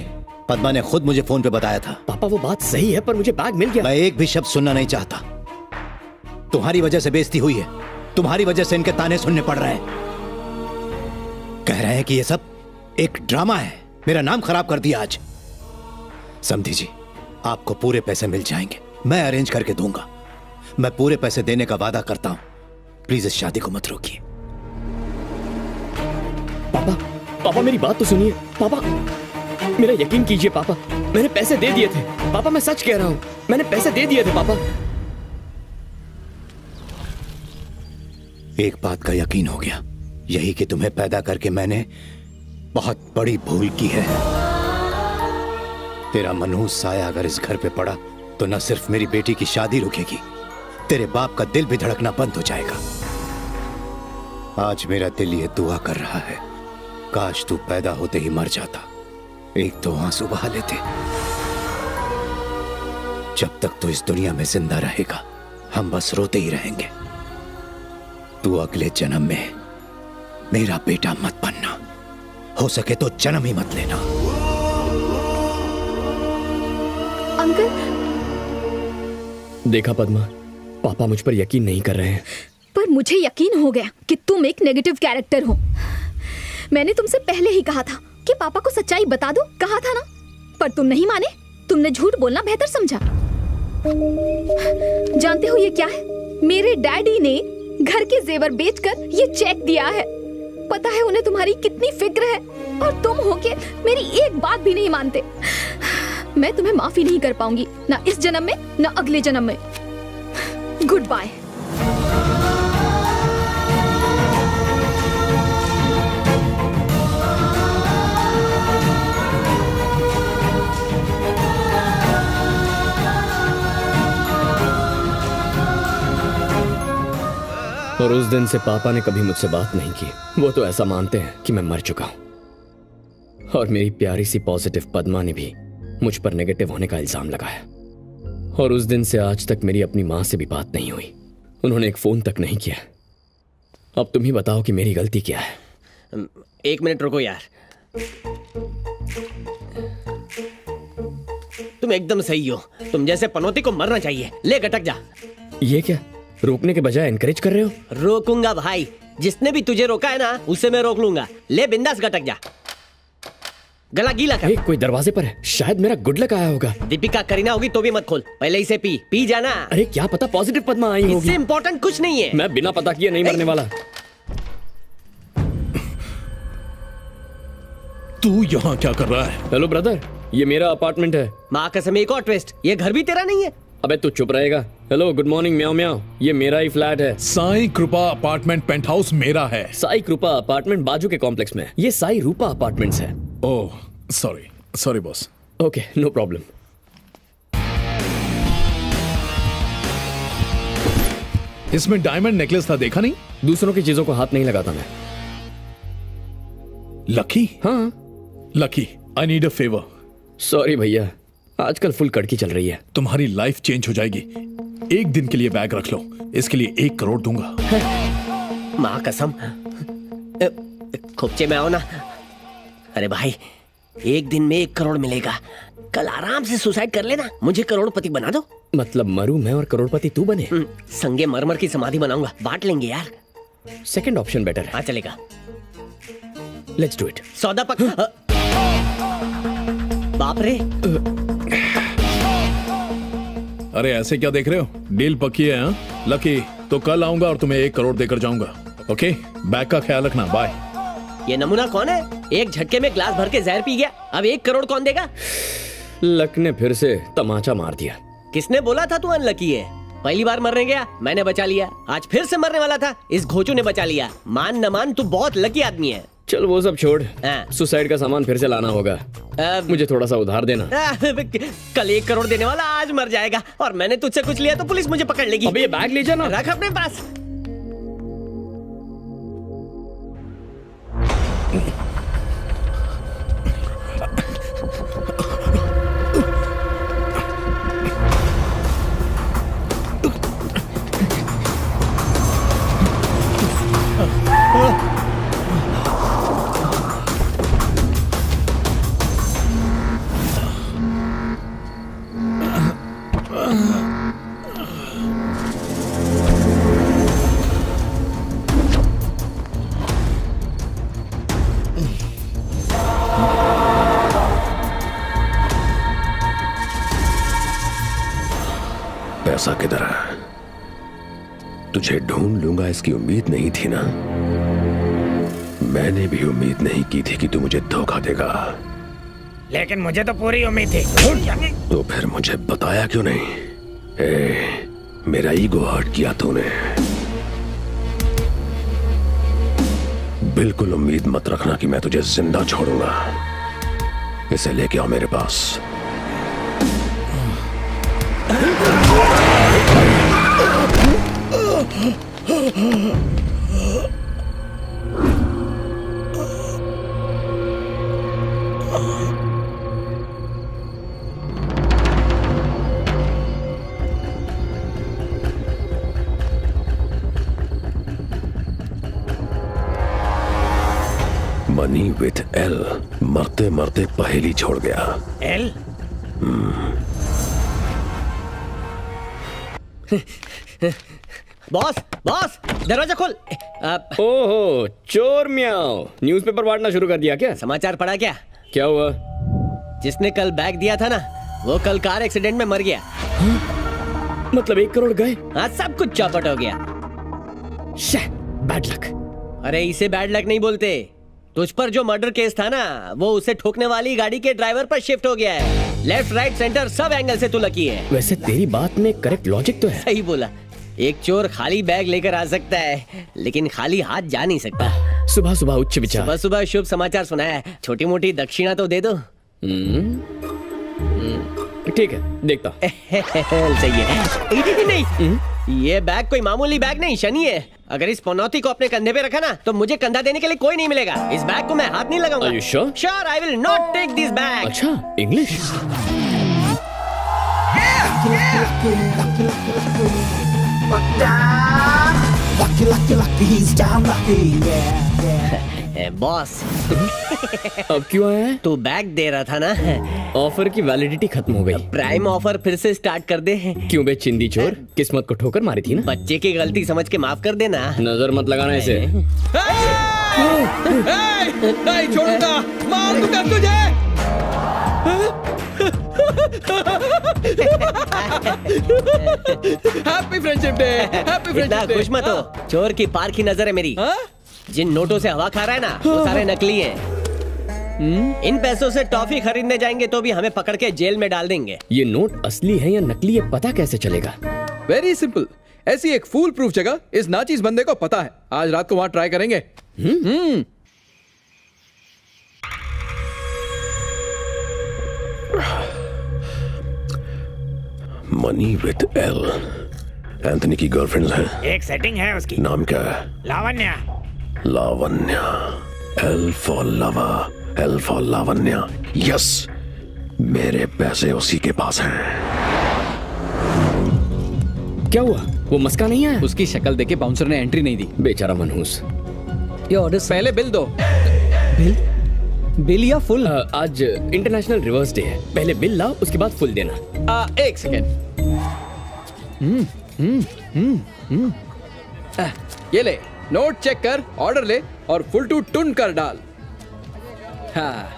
पद्मा ने खुद मुझे फोन पे बताया था। पापा वो बात सही है, पर मुझे बैग मिल गया। मैं एक भी शब्द सुनना नहीं चाहता। तुम्हारी वजह से बेइज्जती हुई है, तुम्हारी वजह से इनके ताने सुनने पड़ रहे हैं। कह रहे हैं कि ये सब एक ड्रामा है, मेरा नाम खराब कर दिया आज। समधी जी, आपको पूरे पैसे मिल जाएंगे, मैं अरेंज करके दूंगा। मैं पूरे पैसे देने का वादा करता हूं। प्लीज इस शादी को मत रोकिए। पापा, पापा मेरी बात तो सुनिए। पापा मेरा यकीन कीजिए पापा, मैंने पैसे दे दिए थे। पापा मैं सच कह रहा हूं, मैंने पैसे दे दिए थे पापा। एक बात का यकीन हो गया, यही कि तुम्हें पैदा करके मैंने बहुत बड़ी भूल की है। तेरा मनहूस साया अगर इस घर पे पड़ा तो न सिर्फ मेरी बेटी की शादी रुकेगी, तेरे बाप का दिल भी धड़कना बंद हो जाएगा। आज मेरा दिल ये दुआ कर रहा है, काश तू पैदा होते ही मर जाता, एक दो आंसू बहा लेते। जब तक तू इस दुनिया में जिंदा रहेगा हम बस रोते ही रहेंगे। तू अगले जन्म में मेरा बेटा मत बनना, हो सके तो जन्म ही मत लेना। अंकल। देखा पद्मा, पापा मुझ पर यकीन नहीं कर रहे हैं। पर मुझे यकीन हो गया कि तुम एक नेगेटिव कैरेक्टर हो। मैंने तुमसे पहले ही कहा था कि पापा को सच्चाई बता दो, कहा था ना, पर तुम नहीं माने। तुमने झूठ बोलना बेहतर समझा। जानते हो ये क्या है? मेरे डैडी ने घर के जेवर बेचकर ये चेक दिया है। पता है उन्हें तुम्हारी कितनी फिक्र है, और तुम होके मेरी एक बात भी नहीं मानते। मैं तुम्हें माफी नहीं कर पाऊंगी, ना इस जन्म में ना अगले जन्म में। Goodbye. और उस दिन से पापा ने कभी मुझसे बात नहीं की। वो तो ऐसा मानते हैं कि मैं मर चुका हूं। और मेरी प्यारी सी पॉजिटिव पद्मा ने भी मुझ पर नेगेटिव होने का इल्जाम लगाया। और उस दिन से आज तक मेरी अपनी मां से भी बात नहीं हुई। उन्होंने एक फोन तक नहीं किया। अब तुम ही बताओ कि मेरी गलती क्या है। 1 मिनट रुको यार। तुम एकदम सही हो। तुम जैसे पनौती को मरना चाहिए। ले गटक जा। ये क्या, रोकने के बजाय एनकरेज कर रहे हो? रोकूंगा भाई, जिसने भी तुझे रोका है ना उसे मैं रोक लूंगा। ले बिंदास गटक जा। गला गीला कर। कोई दरवाजे पर है, शायद मेरा गुड लक आया होगा। दीपिका करीना होगी तो भी मत खोल, पहले इसे पी जाना। अरे क्या पता पॉजिटिव पद्मा आई होगी। इससे इंपॉर्टेंट कुछ नहीं है। मैं बिना पता किए नहीं मरने वाला। तू यहाँ क्या कर रहा है? हेलो ब्रदर, ये मेरा अपार्टमेंट है। माँ कसम एक और ट्विस्ट, ये घर भी तेरा नहीं है। अबे तू चुप रहेगा। हेलो गुड मॉर्निंग म्याओ म्याओ, ये मेरा ही फ्लैट है। साई कृपा अपार्टमेंट पेंट हाउस मेरा है। साई कृपा अपार्टमेंट बाजू के कॉम्प्लेक्स में। ये साई रूपा अपार्टमेंट्स है। Oh sorry boss. Okay no problem. इसमें डायमंड नेकलेस था, देखा नहीं? दूसरों की चीजों को हाथ नहीं लगाता मैं। लकी? हाँ lucky, I need a favour. Sorry भैया, आजकल फुल कड़की चल रही है। तुम्हारी लाइफ चेंज हो जाएगी। एक दिन के लिए बैग रख लो, इसके लिए 1 करोड़ दूंगा। माँ कसम, खुपचे में आओ ना। अरे भाई, एक दिन में 1 करोड़ मिलेगा। कल आराम से सुसाइड कर लेना, मुझे करोड़पति बना दो। मतलब मरूं मैं और करोड़पति तू बने? संगे मरमर की समाधि बनाऊंगा, बांट लेंगे यार। सेकंड ऑप्शन बेटर है। हाँ चलेगा। Let's do it. सौदा पक्का। बाप रे। अरे ऐसे क्या देख रहे हो? डील पक्की है। हाँ लकी, तो कल आऊंगा और तुम्हें 1 करोड़ देकर जाऊंगा। ओके, बैग का ख्याल रखना। बाय। ये नमूना कौन है? एक झटके में ग्लास भर के जहर पी गया। अब 1 करोड़ कौन देगा? लक ने फिर से तमाचा मार दिया। किसने बोला था तू अनलकी है? पहली बार मरने गया, मैंने बचा लिया। आज फिर से मरने वाला था, इस घोचू ने बचा लिया। मान न मान, तू बहुत लकी आदमी है। चल वो सब छोड़, सुसाइड का सामान फिर से लाना होगा। मुझे थोड़ा सा उधार देना। कल 1 करोड़ देने वाला आज मर जाएगा, और मैंने तुझसे कुछ लिया तो पुलिस मुझे पकड़ लेगी। अबे ये बैग ले जाना। रख अपने पास। पैसा किधर है? तुझे ढूंढ लूंगा इसकी उम्मीद नहीं थी ना। मैंने भी उम्मीद नहीं की थी कि तू मुझे धोखा देगा, लेकिन मुझे तो पूरी उम्मीद थी। तो फिर मुझे बताया क्यों नहीं? मेरा ईगो हर्ट किया तूने। बिल्कुल उम्मीद मत रखना कि मैं तुझे जिंदा छोड़ूंगा। इसे लेके आओ मेरे पास। मनी विथ एल मरते मरते पहेली छोड़ गया। एल? बॉस बॉस, दरवाजा खोल। ओहो चोर म्याओ, न्यूज़पेपर बांटना शुरू कर दिया क्या? समाचार पढ़ा क्या? क्या हुआ? जिसने कल बैग दिया था ना, वो कल कार एक्सीडेंट में मर गया। मतलब 1 करोड़ गए? हाँ, सब कुछ चौपट हो गया। Bad luck. अरे इसे बैड लक नहीं बोलते। तुझ पर जो मर्डर केस था ना, वो उसे ठोकने वाली गाड़ी के ड्राइवर पर शिफ्ट हो गया है। लेफ्ट राइट सेंटर सब एंगल से तू लकी है। वैसे तेरी बात में करेक्ट लॉजिक तो है। सही बोला। एक चोर खाली बैग लेकर आ सकता है, लेकिन खाली हाथ जा नहीं सकता। सुबह सुबह उच्च विचार। सुबह सुबह शुभ समाचार सुनाया। छोटी मोटी दक्षिणा तो दे दो। ठीक है, देखता हूं। सही है। नहीं, ये बैग कोई मामूली बैग नहीं, शनि है। अगर इस पनौती को अपने कंधे पे रखा ना, तो मुझे कंधा देने के लिए कोई नहीं मिलेगा। इस बैग को मैं हाथ नहीं लगाऊंगा। Are you sure? Sure, I will not take this bag. अच्छा, इंग्लिश। बॉस, अब क्यों आया है? तू बैग दे रहा था ना। ऑफर की वैलिडिटी खत्म हो गई। प्राइम ऑफर फिर से स्टार्ट कर दे। क्यों बे चिंदी चोर, किस्मत को ठोकर मारी थी ना। बच्चे की गलती समझ के माफ कर देना। नजर मत लगाना इसे। नहीं छोड़ूंगा, मार दूंगा तुझे। Happy friendship day. हैप्पी इतना फ्रेंडशिप डे। खुश मत हो, चोर की पार की नजर है मेरी। जिन नोटों से हवा खा रहा है ना, वो सारे नकली हैं। इन पैसों से टॉफी खरीदने जाएंगे तो भी हमें पकड़ के जेल में डाल देंगे। ये नोट असली है या नकली, ये पता कैसे चलेगा? वेरी सिंपल, ऐसी एक फूल प्रूफ जगह इस नाचीज बंदे को पता है। आज रात को वहां ट्राई करेंगे। Money with L. एंथनी की गर्लफ्रेंड है। एक सेटिंग है उसकी। नाम क्या है? लावण्या। लावण्या। एल फॉर लवा, एल फॉर लावण्या। यस, मेरे पैसे उसी के पास हैं। क्या हुआ? वो मस्का नहीं आया? उसकी शक्ल देखे बाउंसर ने एंट्री नहीं दी। बेचारा मनहूस। ये ऑर्डर पहले बिल दो। बिल या फुल? आज इंटरनेशनल रिवर्स डे है। पहले बिल लाओ, उसके बाद फुल देना। एक सेकेंड। ये ले, नोट चेक कर, ऑर्डर ले और फुल टू टुन कर डाल। हाँ।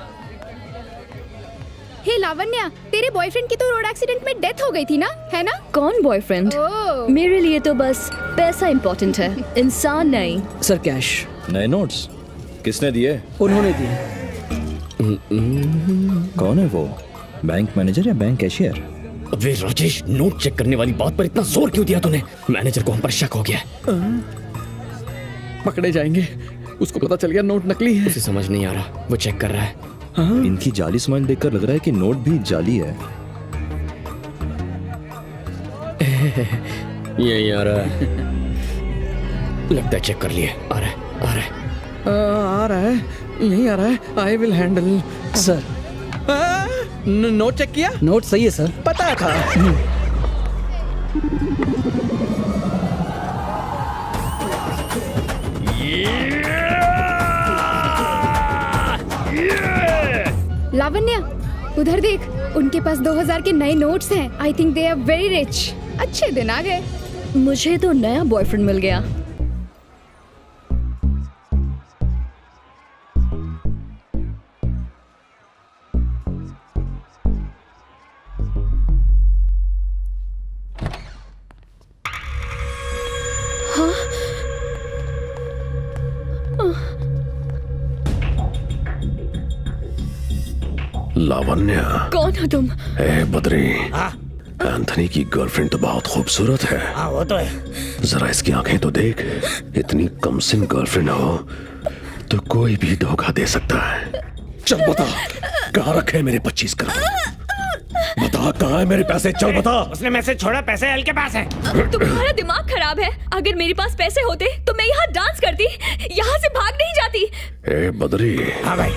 हे लावण्या, तेरे बॉयफ्रेंड की तो रोड एक्सीडेंट में डेथ हो गई थी ना, है ना? कौन बॉयफ्रेंड? मेरे लिए तो बस पैसा इम्पोर्टेंट है, इंसान नहीं। Sir cash. नए नोट्स किसने दिए? उन्होंने दिए। कौन है वो? बैंक मैनेजर या बैंक कैशियर? अबे राजेश, नोट चेक करने वाली बात पर इतना जोर क्यों दिया तूने? मैनेजर को हम पर शक हो गया। पकड़े जाएंगे। उसको पता चल गया नोट नकली है। उसे समझ नहीं आ रहा, वो चेक कर रहा है। इनकी जाली स्माइल देखकर लग रहा है कि नोट भी जाली है। यही आ रहा है। लगता है चेक कर लिए। आ रहा है, आ रहा है। आ रहा है, यही आ रहा है। I will handle. Sir, note check किया? नोट सही है सर। पता था। लावण्या, उधर देख, उनके पास 2000 के नए नोट्स हैं। I think they are very rich. अच्छे दिन आ गए। मुझे तो नया बॉयफ्रेंड मिल गया। लावण्या। कौन हो तुम? ए बद्री, एंथनी की गर्लफ्रेंड तो बहुत खूबसूरत है। हाँ वो तो है। जरा इसकी आंखें तो देख। इतनी कमसिन गर्लफ्रेंड हो तो कोई भी धोखा दे सकता है। चल बता, कहाँ रखे मेरे 25 करोड़? बता, कहाँ है मेरे पैसे? चल बता। उसने मैसेज छोड़ा, पैसे एल के पास है। तुम्हारा दिमाग खराब है। अगर मेरे पास पैसे होते तो मैं यहाँ डांस करती, यहाँ से भाग नहीं जाती। ए बद्री। हाँ भाई।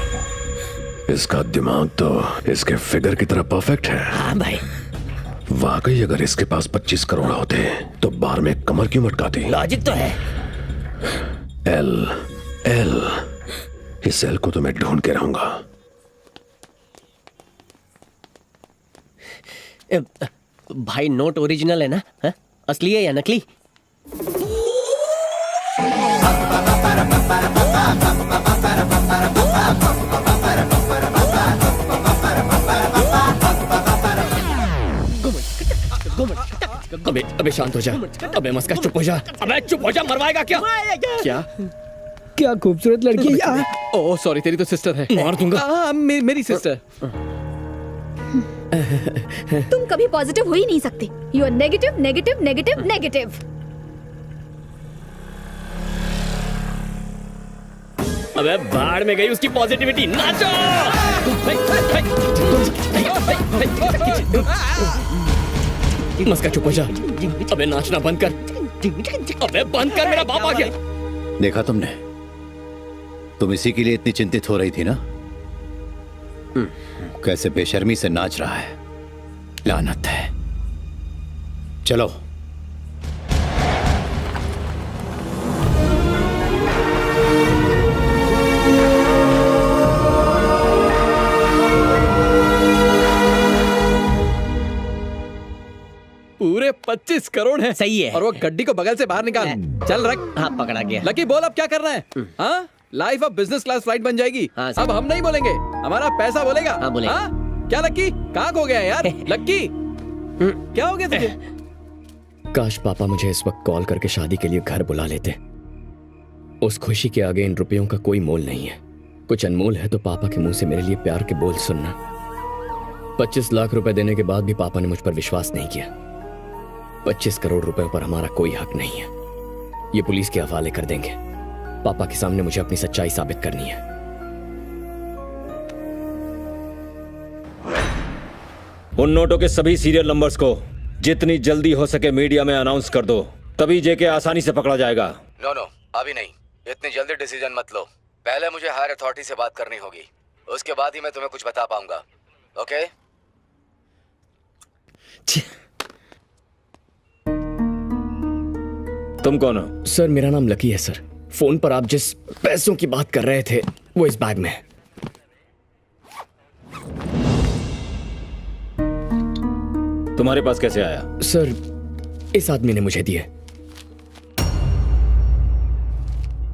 इसका दिमाग तो इसके फिगर की तरह परफेक्ट है। हाँ भाई। वाकई अगर इसके पास 25 करोड़ होते तो बार में कमर क्यों मटकाती? लॉजिक तो है। एल, एल, इस एल को तो मैं ढूंढ के रहूंगा। भाई नोट ओरिजिनल है ना? हा? असली है या नकली? अबे अबे शांत हो जा। अबे मस्का चुप हो जा। अबे चुप हो जा, मरवाएगा क्या? क्या क्या खूबसूरत लड़की है। ओह सॉरी, तेरी तो सिस्टर है। मार दूंगा। मेरी सिस्टर। तुम कभी पॉजिटिव हो ही नहीं सकते। You are negative negative negative negative. अबे भाड़ में गई उसकी पॉजिटिविटी। नाचो। मस्का चुप हो जा। अबे नाचना बंद कर। अबे बंद कर, मेरा बाप आ गया। देखा तुमने, तुम इसी के लिए इतनी चिंतित हो रही थी ना? कैसे बेशर्मी से नाच रहा है। लानत है। चलो। पूरे 25 करोड़ है। सही है। और वो गड्डी को बगल से बाहर निकाल। चल रख। हाँ पकड़ा गया। लकी बोल अब क्या करना है? हाँ, लाइफ अब बिजनेस क्लास फ्लाइट बन जाएगी। हाँ, सही। अब हम नहीं बोलेंगे, हमारा पैसा बोलेगा। हाँ, बोलेगा। क्या लक्की, कहाँ खो गया यार? लक्की क्या हो गया तुझे? काश पापा मुझे इस वक्त कॉल करके शादी के लिए घर बुला लेते। उस खुशी के आगे इन रुपयों का कोई मोल नहीं है। कुछ अनमोल है तो पापा के मुंह से मेरे लिए प्यार के बोल सुनना। 25 लाख रुपए देने के बाद भी पापा ने मुझ पर विश्वास नहीं किया। 25 करोड़ रुपयों पर हमारा कोई हक नहीं है। ये पुलिस के हवाले कर देंगे। पापा के सामने मुझे अपनी सच्चाई साबित करनी है। उन नोटों के सभी सीरियल नंबर्स को जितनी जल्दी हो सके मीडिया में अनाउंस कर दो, तभी जेके आसानी से पकड़ा जाएगा। नो अभी नहीं, इतनी जल्दी डिसीजन मत लो। पहले मुझे हायर अथॉरिटी से बात करनी होगी, उसके बाद ही मैं तुम्हें कुछ बता पाऊंगा। ओके? तुम कौन हो? सर मेरा नाम लकी है सर। फोन पर आप जिस पैसों की बात कर रहे थे वो इस बैग में है। तुम्हारे पास कैसे आया? सर इस आदमी ने मुझे दिए।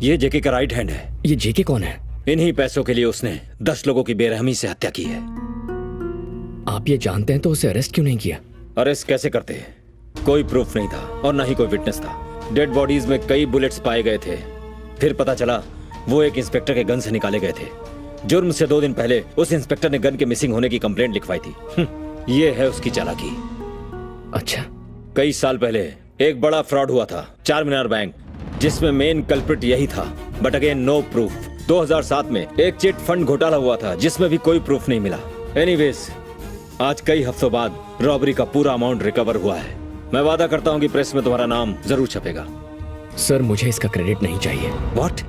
ये जेके का राइट हैंड है। ये जेके कौन है? इन्हीं पैसों के लिए उसने 10 लोगों की बेरहमी से हत्या की है। आप ये जानते हैं तो उसे अरेस्ट क्यों नहीं किया? अरेस्ट कैसे करते? कोई प्रूफ नहीं था और ना ही कोई विटनेस था। डेड बॉडीज में कई बुलेट्स पाए गए थे। फिर पता चला वो एक इंस्पेक्टर के गन से निकाले गए थे। जुर्म से 2 दिन पहले उस इंस्पेक्टर ने गन के मिसिंग होने की कंप्लेंट लिखवाई थी। ये है उसकी चालाकी। अच्छा। कई साल पहले एक बड़ा फ्रॉड हुआ था, चार मीनार बैंक, जिसमें मेन कल्प्रिट यही था, बट अगेन नो प्रूफ। 2007 में एक चिट फंड घोटाला हुआ था जिसमें भी कोई प्रूफ नहीं मिला। एनीवेज, आज कई हफ्तों बाद रॉबरी का पूरा अमाउंट रिकवर हुआ है। मैं वादा करता हूँ कि प्रेस में तुम्हारा नाम जरूर छपेगा। सर मुझे इसका क्रेडिट नहीं चाहिए। व्हाट?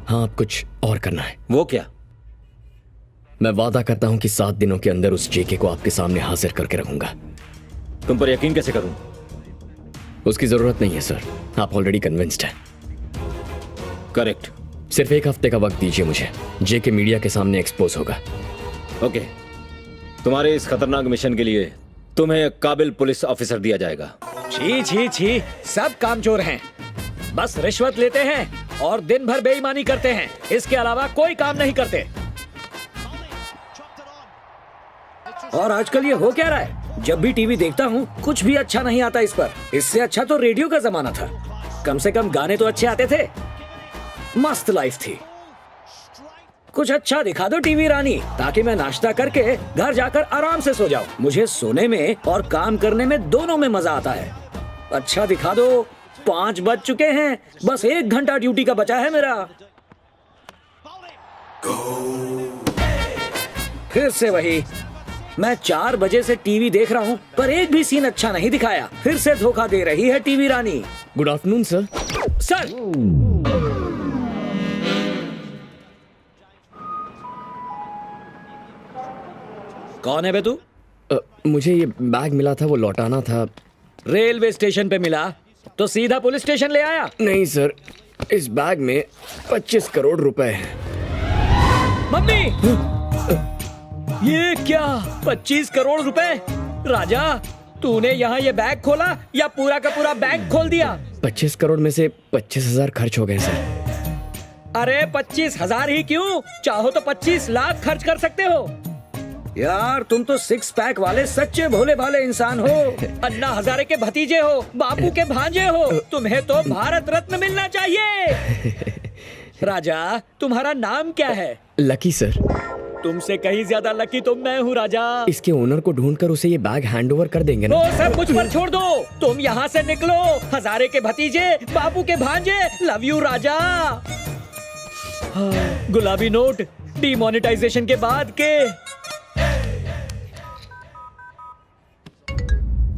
हाँ, अब कुछ और करना है। वो क्या? मैं वादा करता हूँ कि 7 दिनों के अंदर उस जेके को आपके सामने हाजिर करके रखूंगा। तुम पर यकीन कैसे करूं? उसकी जरूरत नहीं है सर, आप ऑलरेडी कन्विंस्ड हैं। करेक्ट। सिर्फ 1 हफ्ते का वक्त दीजिए मुझे, जेके मीडिया के सामने एक्सपोज होगा। ओके, तुम्हारे इस खतरनाक मिशन के लिए तुम्हें एक काबिल पुलिस ऑफिसर दिया जाएगा। छी छी छी, सब कामचोर हैं, बस रिश्वत लेते हैं और दिन भर बेईमानी करते हैं, इसके अलावा कोई काम नहीं करते। और आजकल ये हो क्या रहा है? जब भी टीवी देखता हूँ कुछ भी अच्छा नहीं आता इस पर। इससे अच्छा तो रेडियो का जमाना था, कम से कम गाने तो अच्छे आते थे, मस्त लाइफ थी। कुछ अच्छा दिखा दो टीवी रानी, ताकि मैं नाश्ता करके घर जाकर आराम से सो जाऊं। मुझे सोने में और काम करने में दोनों में मजा आता है। अच्छा दिखा दो। 5 बज चुके हैं, बस 1 घंटा ड्यूटी का बचा है मेरा। फिर से वही, मैं 4 बजे से टीवी देख रहा हूँ पर एक भी सीन अच्छा नहीं दिखाया। फिर से धोखा दे रही है TV Rani. Good afternoon sir. Sir कौन है बे तू? मुझे ये बैग मिला था, वो लौटाना था। रेलवे स्टेशन पे मिला तो सीधा पुलिस स्टेशन ले आया? नहीं सर, इस बैग में 25 करोड़ रुपए हैं। मम्मी, ये क्या? 25 करोड़ रुपए? राजा, तूने यहाँ ये बैग खोला या पूरा का पूरा बैंक खोल दिया? 25 करोड़ में से 25,000 खर्च हो गए सर। अरे 25,000 ही क्यों, चाहो तो 25 लाख खर्च कर सकते हो। यार तुम तो सिक्स पैक वाले सच्चे भोले भाले इंसान हो। अन्ना हजारे के भतीजे हो, बापू के भांजे हो, तुम्हें तो भारत रत्न मिलना चाहिए। राजा तुम्हारा नाम क्या है? Lucky sir. तुमसे कहीं ज्यादा लकी तो मैं हूँ राजा। इसके ओनर को ढूंढकर उसे ये बैग हैंड ओवर कर देंगे ना। वो सब मुझ पर छोड़ दो, तुम यहाँ से निकलो। हजारे के भतीजे, बापू के भांजे, लव यू राजा। गुलाबी नोट डिमोनेटाइजेशन के बाद के।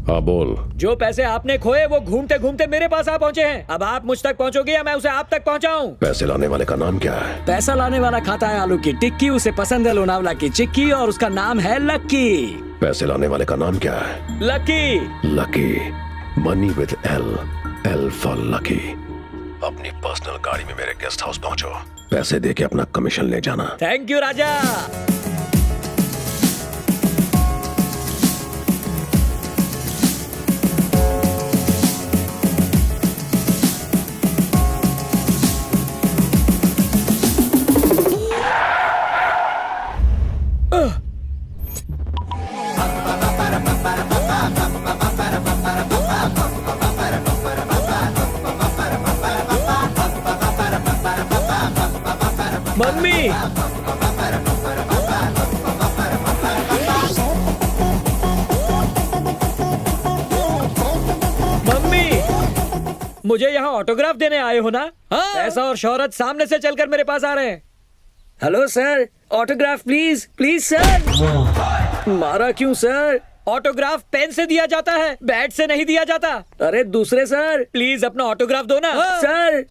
हाँ बोल। जो पैसे आपने खोए वो घूमते घूमते मेरे पास आ पहुँचे हैं। अब आप मुझ तक पहुँचोगे या मैं उसे आप तक पहुँचाऊँ? पैसे लाने वाले का नाम क्या है? पैसा लाने वाला खाता है आलू की टिक्की, उसे पसंद है लोनावला की चिक्की और उसका नाम है लक्की। पैसे लाने वाले का नाम क्या है? Lucky. Lucky, money with L, L for lucky. अपनी पर्सनल गाड़ी में मेरे गेस्ट हाउस पहुंचो, पैसे देके अपना कमीशन ले जाना। Thank you Raja. Mummy, mummy, मुझे यहाँ ऑटोग्राफ देने आए हो ना? हाँ? पैसा और शोहरत सामने से चलकर मेरे पास आ रहे हैं। Hello sir, autograph please, please sir. मारा क्यों सर? ऑटोग्राफ पेन से दिया जाता है, बैट से नहीं दिया जाता। अरे दूसरे सर, प्लीज अपना ऑटोग्राफ दो ना। Sir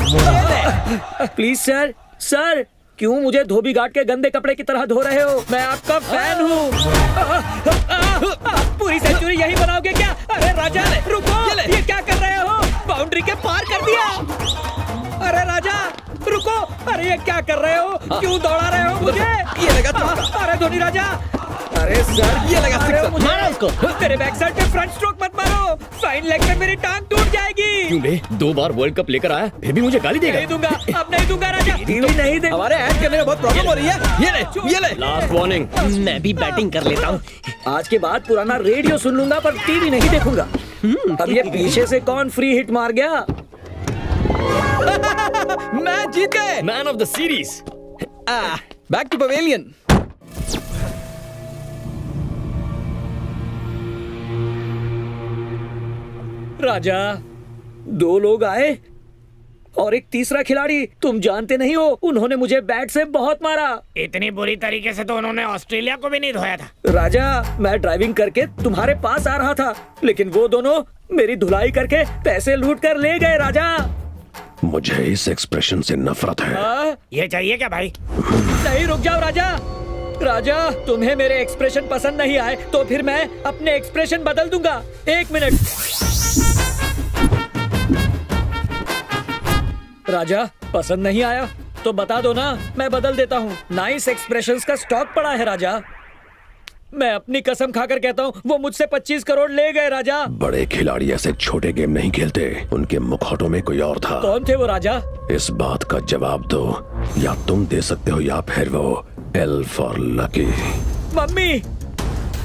please sir. सर क्यों मुझे धोबी घाट के गंदे कपड़े की तरह धो रहे हो? मैं आपका फैन हूँ। पूरी सेंचुरी यही बनाओगे क्या? अरे राजा रुको, ये क्या कर रहे हो? बाउंड्री के पार कर दिया। अरे राजा रुको, अरे ये क्या कर रहे हो? क्यों दौड़ा रहे हो मुझे? ये लगा। अरे धोनी राजा, अरे सर ये लगा। मारो उसको। तेरे बैक साइड पे फ्रंट स्ट्रोक मत मारो, फाइन लेग में मेरी टांग टूट जाएगी। क्यों बे, 2 बार वर्ल्ड कप लेकर आया फिर भी मुझे गाली देगा? नहीं दूंगा, अब नहीं दूंगा राजा। टीवी नहीं दे। हमारे ऐड करने में बहुत प्रॉब्लम हो रही है। ये ले, ये ले। Last warning. मैं भी बैटिंग कर लेता हूँ। आज के बाद पुराना रेडियो सुन लूंगा पर टीवी नहीं देखूंगा। अब ये पीछे से कौन फ्री हिट मार गया? मैं जीत गए, man of the series. Back to pavilion. Raja 2 लोग आए और एक तीसरा खिलाड़ी। तुम जानते नहीं हो, उन्होंने मुझे बैट से बहुत मारा। इतनी बुरी तरीके से तो उन्होंने ऑस्ट्रेलिया को भी नहीं धोया था। राजा मैं ड्राइविंग करके तुम्हारे पास आ रहा था, लेकिन वो दोनों मेरी धुलाई करके पैसे लूट कर ले गए। राजा मुझे इस एक्सप्रेशन से नफरत है। ये चाहिए क्या भाई? नहीं, रुक जाओ राजा। राजा तुम्हें मेरे एक्सप्रेशन पसंद नहीं आए तो फिर मैं अपने एक्सप्रेशन बदल दूंगा। 1 मिनट। राजा पसंद नहीं आया तो बता दो ना, मैं बदल देता हूँ। नाइस एक्सप्रेशंस का स्टॉक पड़ा है राजा। मैं अपनी कसम खाकर कहता हूँ वो मुझसे 25 करोड़ ले गए। राजा बड़े खिलाड़ी ऐसे छोटे गेम नहीं खेलते, उनके मुखौटों में कोई और था। कौन थे वो राजा? इस बात का जवाब दो, या तुम दे सकते हो या फिर वो। L for lucky. मम्मी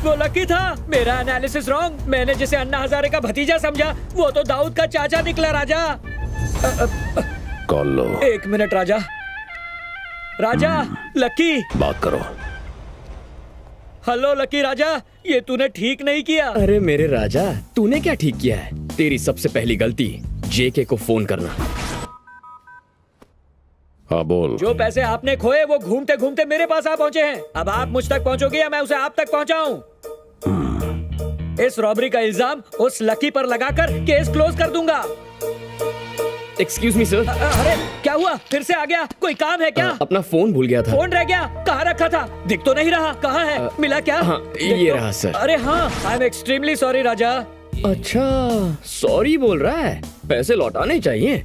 वो लकी था। मेरा एनालिसिस रॉन्ग। मैंने जिसे अन्ना हजारे का भतीजा समझा वो तो दाऊद का चाचा निकला। राजा कॉल लो। 1 मिनट राजा। राजा लकी बात करो। हेलो लकी राजा, ये तूने ठीक नहीं किया। अरे मेरे राजा, तूने क्या ठीक किया है? तेरी सबसे पहली गलती जेके को फोन करना। हाँ बोल। जो पैसे आपने खोए वो घूमते घूमते मेरे पास आ पहुँचे हैं। अब आप मुझ तक पहुँचोगे या मैं उसे आप तक पहुँचाऊँ? इस रॉबरी का इल्जाम उस लकी पर लगाकर केस क्लोज कर दूंगा। Excuse me sir. अरे क्या हुआ? फिर से आ गया? कोई काम है क्या? अपना फोन भूल गया था। फोन रह गया? कहाँ रखा था? दिख तो नहीं रहा। कहाँ है? मिला क्या? हाँ, ये रहा सर। अरे हाँ, आई एम एक्सट्रीमली सॉरी राजा। अच्छा सॉरी बोल रहा है, पैसे लौटाने चाहिए।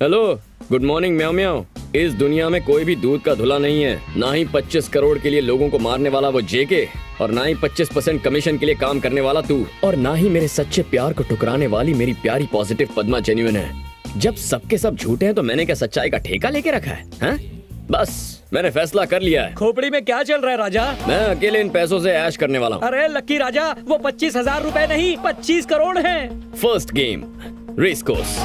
Hello good morning meow meow. इस दुनिया में कोई भी दूध का धुला नहीं है, ना ही 25 करोड़ के लिए लोगों को मारने वाला वो जेके, और ना ही 25% कमीशन के लिए काम करने वाला तू, और ना ही मेरे सच्चे प्यार को ठुकराने वाली मेरी प्यारी पॉजिटिव पद्मा जेन्युइन है। जब सबके सब झूठे हैं तो मैंने क्या सच्चाई का ठेका लेके रखा है? हाँ? बस मैंने फैसला कर लिया है। खोपड़ी में क्या चल रहा है राजा? मैं अकेले इन पैसों से ऐश करने वाला हूँ। अरे लकी राजा, वो 25,000 रुपए नहीं 25 करोड़ हैं। First game race course.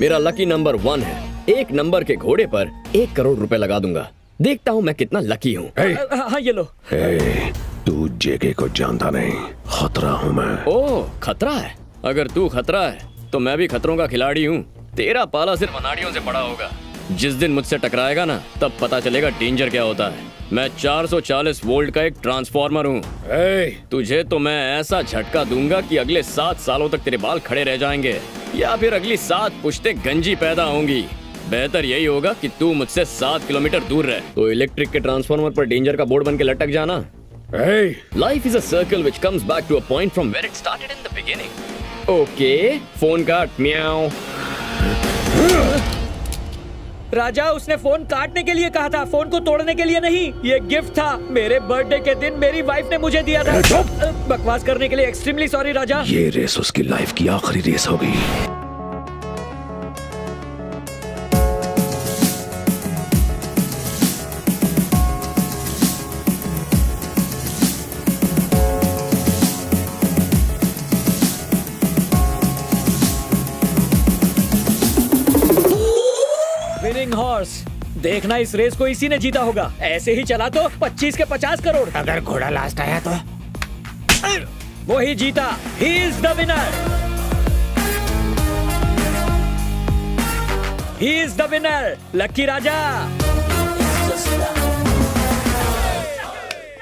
मेरा लकी नंबर 1 है। एक नंबर के घोड़े पर 1 करोड़ रुपए लगा दूंगा। देखता हूँ मैं कितना लकी हूँ। हाँ ये लो। तू जेके को जानता नहीं, खतरा हूँ मैं। ओह खतरा है? अगर तू खतरा है तो मैं भी खतरों का खिलाड़ी हूँ। तेरा पाला सिर्फ अनाड़ियों से पड़ा होगा। जिस दिन मुझसे टकराएगा ना, तब पता चलेगा डेंजर क्या होता है। मैं 440 वोल्ट का एक ट्रांसफार्मर हूँ। तुझे तो मैं ऐसा झटका दूंगा कि अगले 7 सालों तक तेरे बाल खड़े रह जाएंगे, या फिर अगली 7 पुश्ते गंजी पैदा होंगी। बेहतर यही होगा कि तू मुझसे 7 किलोमीटर दूर रहे। तो इलेक्ट्रिक के ट्रांसफार्मर पर डेंजर का बोर्ड बन के लटक जाना। Life is a circle which comes back to a point from where it started in the beginning. Okay, phone काट। म्याऊ। राजा, उसने फोन काटने के लिए कहा था, फोन को तोड़ने के लिए नहीं। ये गिफ्ट था, मेरे बर्थडे के दिन मेरी वाइफ ने मुझे दिया था। बकवास करने के लिए एक्सट्रीमली सॉरी राजा। ये रेस उसकी लाइफ की आखिरी रेस होगी। Winning horse. देखना इस रेस को इसी ने जीता होगा। ऐसे ही चला तो 25 के 50 करोड़। अगर घोड़ा लास्ट आया तो वो ही जीता। He is the winner. He is the winner. Lucky Raja,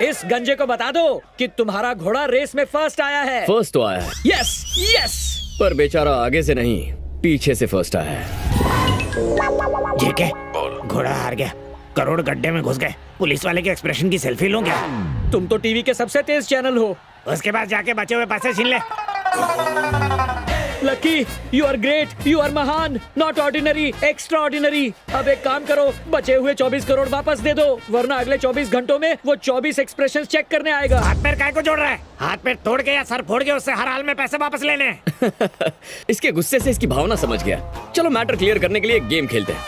इस गंजे को बता दो कि तुम्हारा घोड़ा रेस में फर्स्ट आया है। फर्स्ट तो आया है। Yes yes. पर बेचारा आगे से नहीं, पीछे से फर्स्ट आया है। जेके, घोड़ा हार गया। करोड़ गड्ढे में घुस गए। पुलिस वाले के एक्सप्रेशन की सेल्फी लूं क्या? तुम तो टीवी के सबसे तेज चैनल हो। उसके बाद जाके बचे हुए पैसे छीन ले। Lucky, you are great, you are महान, नॉट ऑर्डिनरी, एक्स्ट्रा ऑर्डिनरी। अब एक काम करो, बचे हुए 24 करोड़ वापस दे दो, वरना अगले 24 घंटों में वो 24 एक्सप्रेशन चेक करने आएगा। हाथ पैर काय को जोड़ रहा है? हाथ पैर तोड़ के या सर फोड़ के उससे हर हाल में पैसे वापस लेने। इसके गुस्से से इसकी भावना समझ गया। चलो मैटर क्लियर करने के लिए एक गेम खेलते हैं।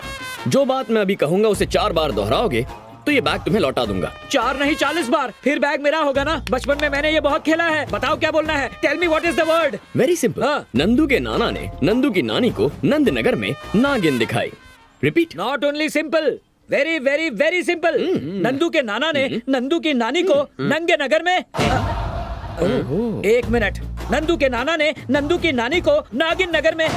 जो बात मैं अभी कहूंगा उसे 4 बार दोहराओगे तो ये बैग तुम्हें लौटा दूंगा। 4 नहीं 40 बार। फिर बैग मेरा होगा ना? बचपन में मैंने ये बहुत खेला है। बताओ क्या बोलना है? Tell me what is the word. Very simple. Nandu के नाना ने नंदू की नानी को नंदनगर में नागिन दिखाई। Repeat. Not only simple, very very very simple. Nandu के नाना ने नंदू की नानी को नंगे नगर में 1 मिनट। नंदू के नाना ने नंदू की नानी को नागिन नगर में।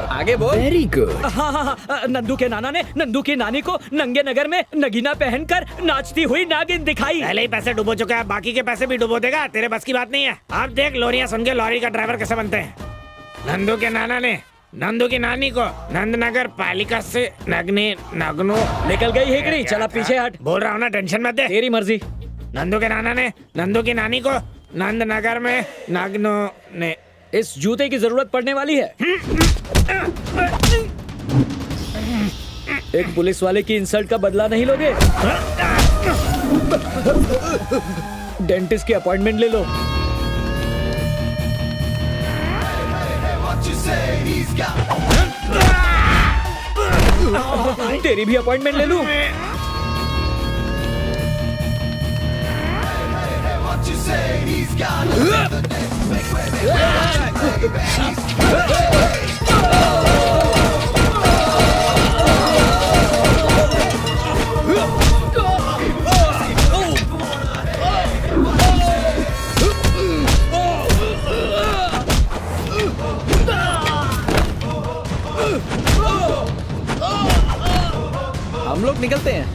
आगे बोल। Very good. हाँ, नंदू के नाना ने नंदू की नानी को नंगे नगर में नगीना पहनकर नाचती हुई नागिन दिखाई। पहले ही पैसे डुबो चुका है, बाकी के पैसे भी डुबो देगा। तेरे बस की बात नहीं है। अब देख लोरियां सुन के लॉरी का ड्राइवर कैसे बनते हैं। नंदू के नाना ने नंदू की नानी को नंदनगर पालिका से नगनो निकल गई है कि नहीं? चला पीछे हट। बोल रहा हूँ ना, टेंशन मत दे। तेरी मर्जी। नंदू के नाना ने नंदू की नानी को नंदनगर में नगनो ने। इस जूते की जरूरत पड़ने वाली है। एक पुलिस वाले की इंसल्ट का बदला नहीं लोगे? डेंटिस्ट की अपॉइंटमेंट ले लो। तेरी भी अपॉइंटमेंट ले लूं? हम लोग निकलते हैं।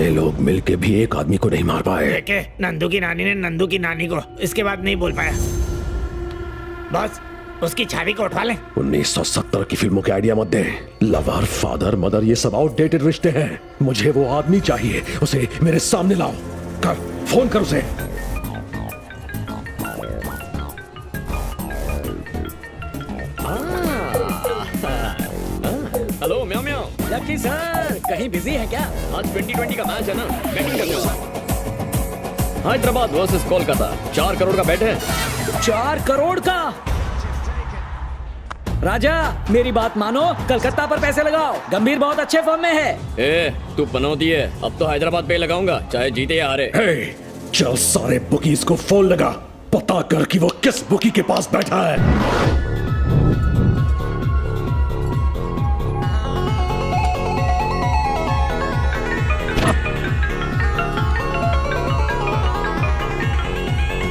इतने लोग मिलके भी एक आदमी को नहीं मार पाए। देखे, नंदू की नानी ने नंदू की नानी को इसके बाद नहीं बोल पाया। बस उसकी छवि को उठवा ले। 1970 की फिल्मों के आइडिया मत दे। लवर, फादर, मदर, ये सब आउटडेटेड रिश्ते हैं। मुझे वो आदमी चाहिए, उसे मेरे सामने लाओ। कर, फोन कर उसे। हेलो म्याओ म्याओ। लकी सर, कहीं बिजी है क्या? आज 2020 का मैच है ना, बैटिंग करने वाला। हैदराबाद वर्सेस कोलकाता, 4 करोड़ का बैट है। 4 करोड़ का? राजा मेरी बात मानो, कलकत्ता पर पैसे लगाओ। गंभीर बहुत अच्छे फॉर्म में है। ए, तू पनौती है, अब तो हैदराबाद पे लगाऊंगा, चाहे जीते या हारे। चल सारे बुकीज को फोन लगा, पता कर कि वो किस बुकी के पास बैठा है।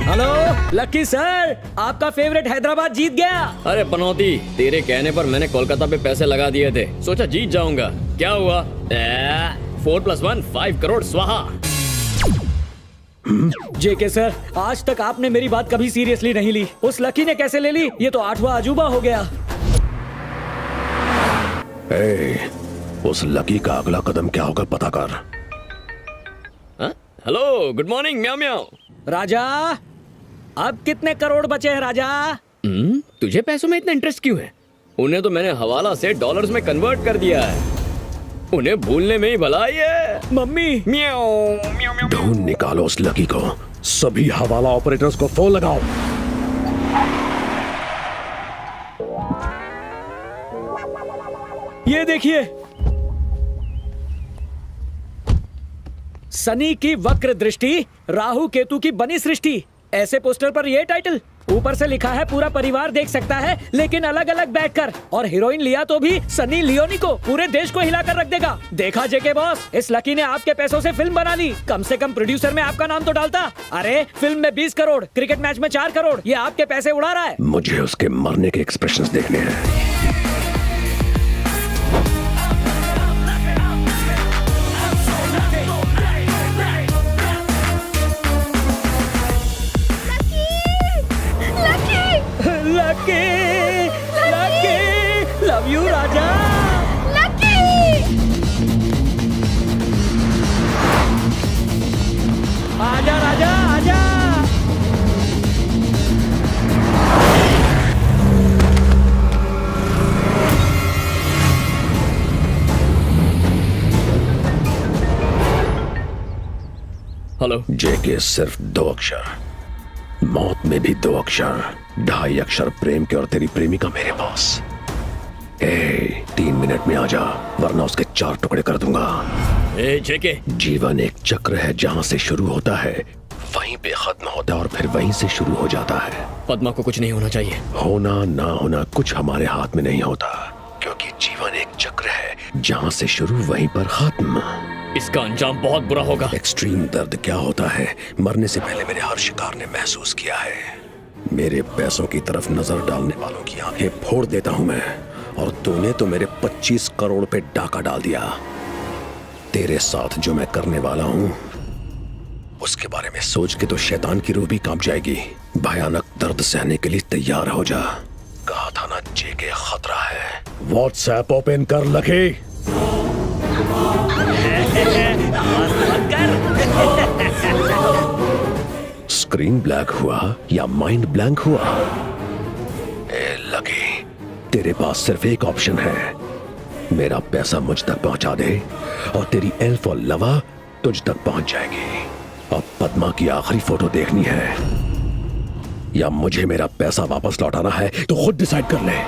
हेलो लकी सर, आपका फेवरेट हैदराबाद जीत गया। अरे पनौती, तेरे कहने पर मैंने कोलकाता पे पैसे लगा दिए थे, सोचा जीत जाऊंगा। क्या हुआ? 4 + 1 5 करोड़ स्वाहा। जेके सर, आज तक आपने मेरी बात कभी सीरियसली नहीं ली। उस लकी ने कैसे ले ली? ये तो 8वां अजूबा हो गया। उस लकी का अगला कदम क्या होगा पता कर। हेलो, गुड मॉर्निंग म्याओ म्याओ। राजा, अब कितने करोड़ बचे हैं राजा? तुझे पैसों में इतना इंटरेस्ट क्यों है? उन्हें तो मैंने हवाला से डॉलर्स में कन्वर्ट कर दिया है। उन्हें भूलने में ही भलाई है। मम्मी म्याओ म्याओ म्याओ। ढूंढ निकालो उस लकी को। सभी हवाला ऑपरेटर्स को फोन लगाओ। ये देखिए, शनि की वक्र दृष्टि, राहु केतु की बनी सृष्टि। ऐसे पोस्टर पर ये टाइटल, ऊपर से लिखा है पूरा परिवार देख सकता है, लेकिन अलग अलग बैठकर। और हीरोइन लिया तो भी सनी लियोनी को, पूरे देश को हिलाकर रख देगा। देखा जेके बॉस, इस लकी ने आपके पैसों से फिल्म बना ली। कम से कम प्रोड्यूसर में आपका नाम तो डालता। अरे फिल्म में 20 करोड़, क्रिकेट मैच में 4 करोड़, ये आपके पैसे उड़ा रहा है। मुझे उसके मरने के एक्सप्रेशंस देखने हैं। Lucky, lucky, love you Raja. Lucky! आजा राजा, आजा। हेलो। जेके सिर्फ 2 अक्षर, मौत में भी 2 अक्षर, 2.5 अक्षर प्रेम के और तेरी प्रेमिका मेरे पास। 3 मिनट में आजा, वरना उसके 4 टुकड़े कर दूंगा। जेके, जीवन एक चक्र है, जहाँ से शुरू होता है वहीं पे खत्म होता है और फिर वहीं से शुरू हो जाता है। पद्मा को कुछ नहीं होना चाहिए। होना ना होना कुछ हमारे हाथ में नहीं होता, क्योंकि जीवन एक चक्र है, जहाँ से शुरू वहीं पर खत्म। इसका अंजाम बहुत बुरा होगा। एक्सट्रीम दर्द क्या होता है, मरने से पहले मेरे हर शिकार ने महसूस किया है। मेरे पैसों की तरफ नजर डालने वालों की आंखें फोड़ देता हूं मैं, और तूने तो मेरे 25 करोड़ पे डाका डाल दिया। तेरे साथ जो मैं करने वाला हूं, उसके बारे में सोच के तो शैतान की रूह भी कांप जाएगी। भयानक दर्द सहने के लिए तैयार हो जा। कहा था ना जेके खतरा है। व्हाट्सएप ओपन कर लगे। स्क्रीन ब्लैक हुआ या माइंड ब्लैंक हुआ? लगे, तेरे पास सिर्फ एक ऑप्शन है। मेरा पैसा मुझ तक पहुंचा दे और तेरी एल्फ और लवा तुझ तक पहुंच जाएगी। अब पद्मा की आखिरी फोटो देखनी है या मुझे मेरा पैसा वापस लौटाना है, तो खुद डिसाइड कर ले।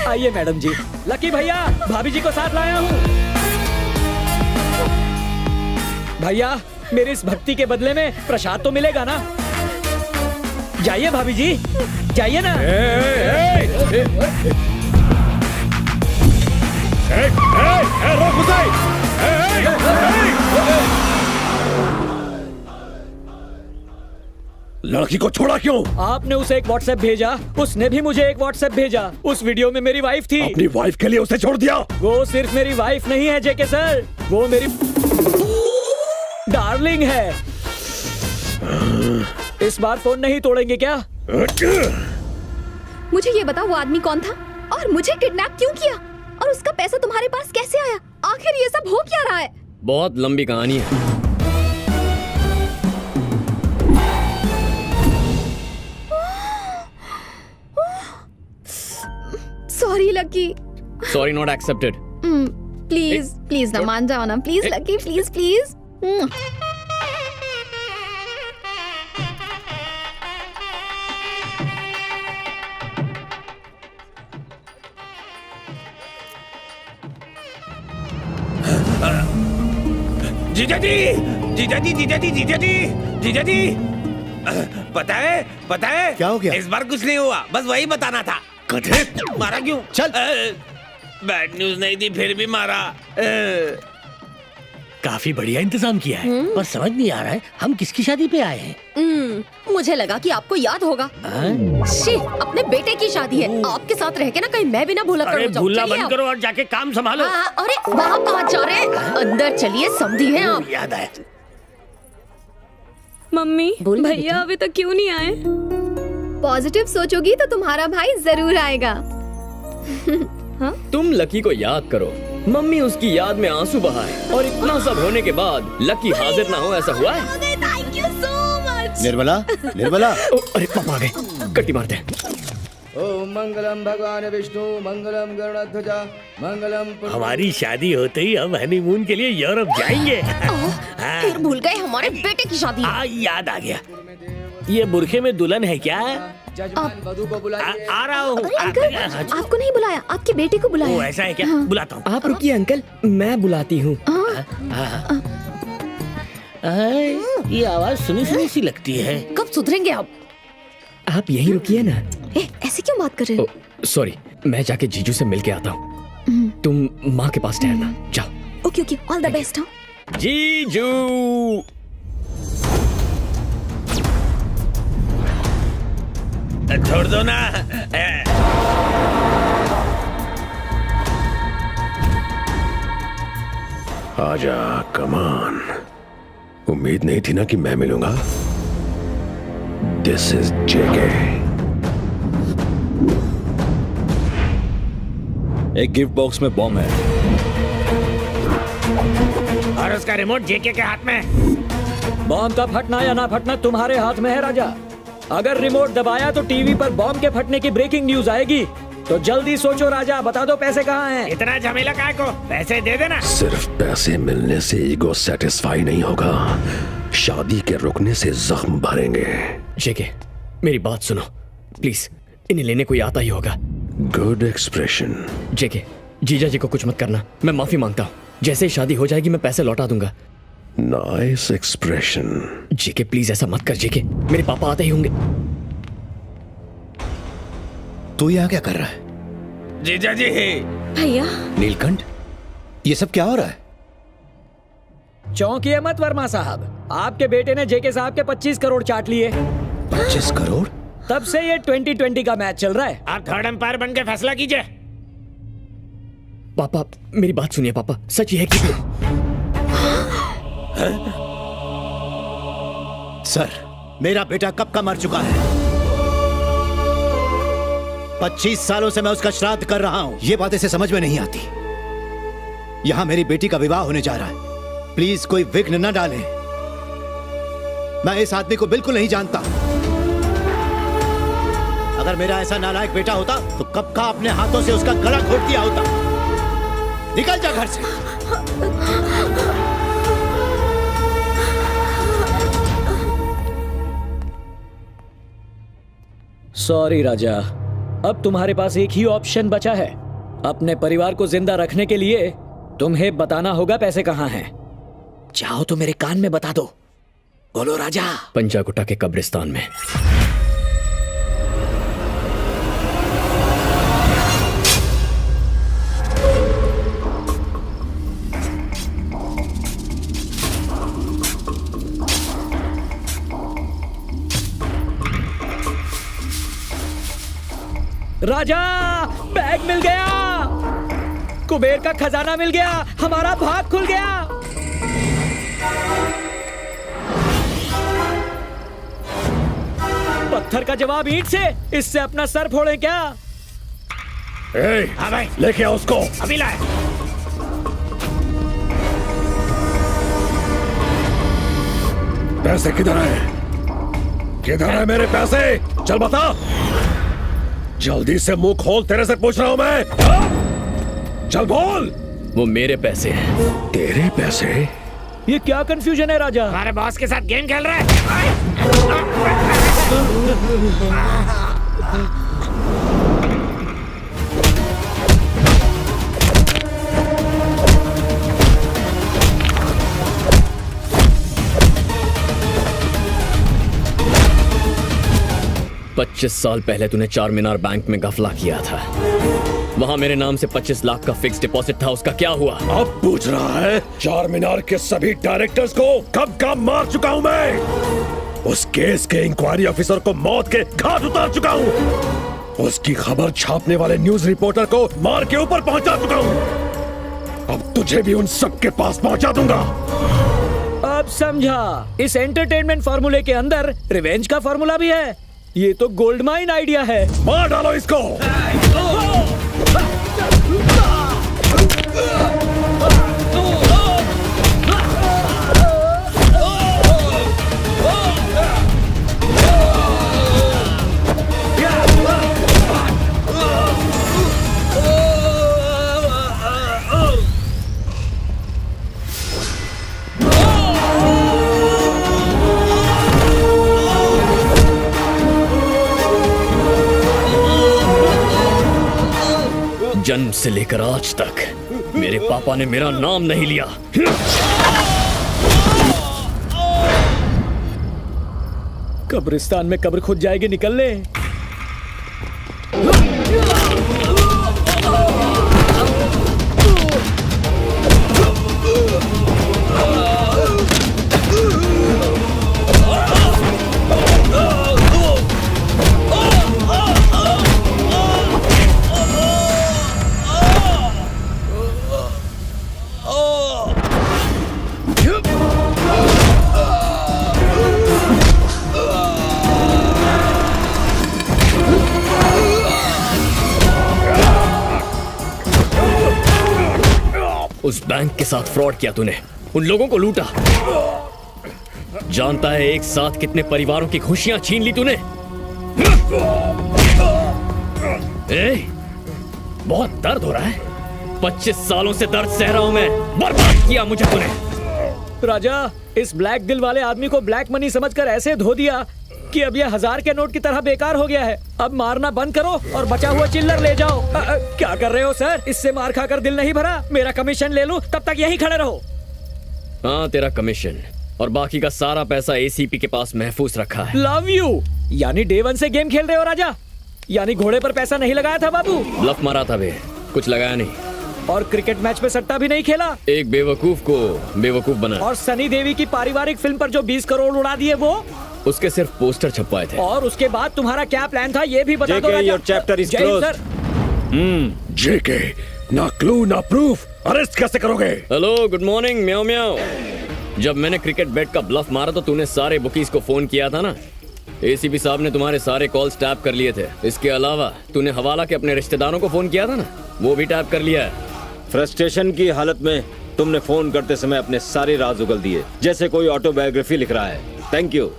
आइए मैडम जी। लकी भैया, भाभी जी को साथ लाया हूँ। भैया मेरी इस भक्ति के बदले में प्रसाद तो मिलेगा ना? जाइए भाभी जी, जाइए ना। लड़की को छोड़ा क्यों? आपने उसे एक व्हाट्सएप भेजा, उसने भी मुझे एक व्हाट्सएप भेजा। उस वीडियो में मेरी वाइफ थी। अपनी वाइफ के लिए उसे छोड़ दिया? वो सिर्फ मेरी वाइफ नहीं है जेके सर, वो मेरी डार्लिंग है। इस बार फोन नहीं तोड़ेंगे क्या? मुझे ये बताओ वो आदमी कौन था और मुझे किडनैप क्यों किया और उसका पैसा तुम्हारे पास कैसे आया? आखिर ये सब हो क्या रहा है? बहुत लंबी कहानी है। Sorry lucky. Sorry not accepted. Please please ना मान जाओ ना, प्लीज लकी, प्लीज प्लीज। जीजा जी, जीजा जी, जीजा जी, जीजा जी, जीजा जी, पता है क्या हो गया? इस बार कुछ नहीं हुआ, बस वही बताना था। मारा क्यों? चल। बैड न्यूज नहीं थी फिर भी मारा। काफी बढ़िया इंतजाम किया है, पर समझ नहीं आ रहा है हम किसकी शादी पे आए हैं। मुझे लगा कि आपको याद होगा। शी, अपने बेटे की शादी है, आपके साथ रह के ना कहीं मैं भी ना भूला अरे करूं। भूलना बंद करो और जाके काम संभालो। अरे वहाँ कहाँ जा रहे हैं? अंदर चलिए, समझी हैं आप। याद आया। मम्मी भैया अभी तक क्यों नहीं आए? पॉजिटिव सोचोगी तो तुम्हारा भाई जरूर आएगा। तुम लकी को याद करो, मम्मी उसकी याद में आंसू बहाए और इतना सब होने के बाद लकी हाजिर ना हो, ऐसा हुआ है? Thank you so much. Nirmala, Nirmala. अरे पापा आ गए, कट्टी मारते हैं। ओम मंगलम भगवान विष्णु मंगलम गरुड़ध्वजा मंगलम। हमारी शादी होते ही हम हनीमून के लिए यूरोप जाएंगे। फिर भूल गए हमारे बेटे की शादी। याद आ गया। ये बुरखे में दुल्हन है क्या? वधु को बुलाइए। आ रहा हूँ। अरे अंकल, आपको नहीं बुलाया, आपके बेटे को बुलाया। ओ ऐसा है क्या? बुलाता हूँ। आप रुकिए अंकल, मैं बुलाती हूँ। ये आवाज सुनी सुनी सी लगती है। कब सुधरेंगे आप? आप यहीं रुकिए ना। ऐसे क्यों बात कर रहे हो? सॉरी, मैं जाके जीजू से मिल के आता हूँ। तुम माँ के पास ठहरना, जाओ। Okay okay, all the best. जीजू। छोड़ दो ना। आजा, कमान। उम्मीद नहीं थी ना कि मैं मिलूंगा। दिस इज जेके। एक गिफ्ट बॉक्स में बॉम्ब है और उसका रिमोट जेके के हाथ में है। बॉम्ब का फटना या ना फटना तुम्हारे हाथ में है राजा। अगर रिमोट दबाया तो टीवी पर बॉम्ब के फटने की ब्रेकिंग न्यूज आएगी। तो जल्दी सोचो राजा, बता दो पैसे कहाँ हैं? इतना झमेला काय को? पैसे दे देना। सिर्फ पैसे मिलने से ईगो सेटिस्फाई नहीं होगा, शादी के रुकने से जख्म भरेंगे। जेके, मेरी बात सुनो प्लीज, इन्हें लेने कोई आता ही होगा। Good expression. जेके, जीजा जी को कुछ मत करना, मैं माफी मांगता हूँ। जैसे ही शादी हो जाएगी मैं पैसे लौटा दूंगा। Nice expression. जेके प्लीज ऐसा मत कर जेके, मेरे पापा आते ही होंगे। तू यहाँ क्या कर रहा है? जीजा जी। भैया। नीलकंठ, ये सब क्या हो रहा है? चौंकिए मत वर्मा साहब, आपके बेटे ने जेके साहब के 25 करोड़ चाट लिए। 25 करोड़? तब से ये 2020 का मैच चल रहा है। आप थर्ड एम्पायर बन के फैसला कीजिए। पापा मेरी बात सुनिए पापा, सच ये है कि सर, मेरा बेटा कब का मर चुका है। 25 सालों से मैं उसका श्राद्ध कर रहा हूं। ये बात इसे समझ में नहीं आती। यहां मेरी बेटी का विवाह होने जा रहा है, प्लीज कोई विघ्न न डालें। मैं इस आदमी को बिल्कुल नहीं जानता। अगर मेरा ऐसा नालायक बेटा होता तो कब का अपने हाथों से उसका गला घोट दिया होता। निकल जा घर से। सॉरी राजा, अब तुम्हारे पास एक ही ऑप्शन बचा है। अपने परिवार को जिंदा रखने के लिए तुम्हें बताना होगा पैसे कहाँ हैं। चाहो तो मेरे कान में बता दो। बोलो राजा। पंचाकुटा के कब्रिस्तान में। राजा, बैग मिल गया, कुबेर का खजाना मिल गया, हमारा भाग खुल गया। पत्थर का जवाब ईंट से, इससे अपना सर फोड़े क्या? हाँ भाई, लेके आओ उसको। अभी लाए। पैसे किधर है? किधर है मेरे पैसे? चल बता। जल्दी से मुंह खोल, तेरे से पूछ रहा हूं मैं। हाँ? चल बोल। वो मेरे पैसे हैं। तेरे पैसे? ये क्या कंफ्यूजन है राजा? हमारे बॉस के साथ गेम खेल रहा है। 25 साल पहले तूने चार मीनार बैंक में गफला किया था। वहां मेरे नाम से 25 लाख का फिक्स डिपॉजिट था, उसका क्या हुआ? अब पूछ रहा है? चार मीनार के सभी डायरेक्टर्स को कब का मार चुका हूं मैं। उस केस के इंक्वायरी ऑफिसर को मौत के घाट उतार चुका हूं। उसकी खबर छापने वाले न्यूज रिपोर्टर को मार के ऊपर पहुंचा चुका हूं। अब तुझे भी उन सब के पास पहुंचा दूंगा। अब समझा। इस एंटरटेनमेंट फार्मूले के अंदर रिवेंज का फार्मूला भी है। ये तो गोल्ड माइन आइडिया है। मार डालो इसको। जन्म से लेकर आज तक मेरे पापा ने मेरा नाम नहीं लिया। कब्रिस्तान में कब्र खुद जाएगी, निकल ले। उस बैंक के साथ फ्रॉड किया तूने, उन लोगों को लूटा। जानता है एक साथ कितने परिवारों की खुशियां छीन ली तूने। बहुत दर्द हो रहा है। 25 सालों से दर्द सह रहा हूं मैं। बर्बाद किया मुझे तूने। राजा, इस ब्लैक दिल वाले आदमी को ब्लैक मनी समझकर ऐसे धो दिया कि अब ये 1000 के नोट की तरह बेकार हो गया है। अब मारना बंद करो और बचा हुआ चिल्लर ले जाओ। क्या कर रहे हो सर? इससे मार खाकर दिल नहीं भरा। मेरा कमीशन ले लूं, तब तक यहीं खड़े रहो। हाँ, तेरा कमीशन और बाकी का सारा पैसा एसीपी के पास महफूज रखा है। Love you. यानी डे 1 से गेम खेल रहे हो राजा? यानी घोड़े पर पैसा नहीं लगाया था बाबू? ब्लफ मारा था बे, कुछ लगाया नहीं। और क्रिकेट मैच में सट्टा भी नहीं खेला? एक बेवकूफ को बेवकूफ बना। और सनी देवी की पारिवारिक फिल्म पर जो 20 करोड़ उड़ा दिए वो? उसके सिर्फ पोस्टर छपवाए थे। और उसके बाद तुम्हारा क्या प्लान था ये भी बता दो। Your chapter is closed. JK, ना क्लू ना प्रूफ, अरेस्ट कैसे करोगे? Hello, good morning meow meow. जब मैंने क्रिकेट बैट का ब्लफ मारा तो तूने सारे बुकीज को फोन किया था ना। एसीपी साहब ने तुम्हारे सारे कॉल्स टैप कर लिए थे। इसके अलावा तूने हवाला के अपने रिश्तेदारों को फोन किया था ना, वो भी टैप कर लिया है। फ्रस्ट्रेशन की हालत में तुमने फोन करते समय अपने सारे राज उगल दिए, जैसे कोई ऑटोबायोग्राफी लिख रहा है। Thank you.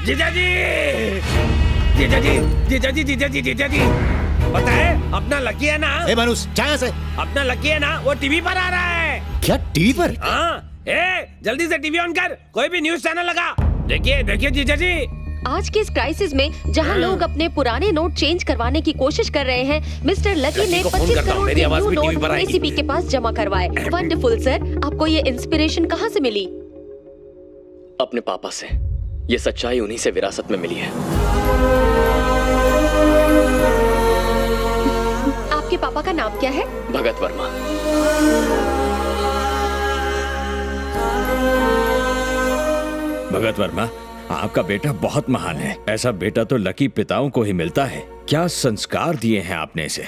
जीजा जी, जीजा जी, जीजा जी, जीजा जी, जीजा जी, पता है अपना लकी है ना? ए मनुष, क्या से? अपना लकी है ना, वो टीवी पर आ रहा है। क्या टीवी पर? हाँ, जल्दी से टीवी ऑन कर, कोई भी न्यूज चैनल लगा। देखिए देखिए जीजा जी, आज के इस क्राइसिस में जहां लोग अपने पुराने नोट चेंज करवाने की कोशिश कर रहे हैं, मिस्टर लकी ने 25 करोड़ के न्यू नोट एसीपी के पास जमा करवाए। वंडरफुल सर, आपको ये इंस्पिरेशन कहाँ से मिली? अपने पापा से। ये सच्चाई उन्हीं से विरासत में मिली है। आपके पापा का नाम क्या है? भगत वर्मा। भगत वर्मा, आपका बेटा बहुत महान है। ऐसा बेटा तो लकी पिताओं को ही मिलता है। क्या संस्कार दिए हैं आपने इसे?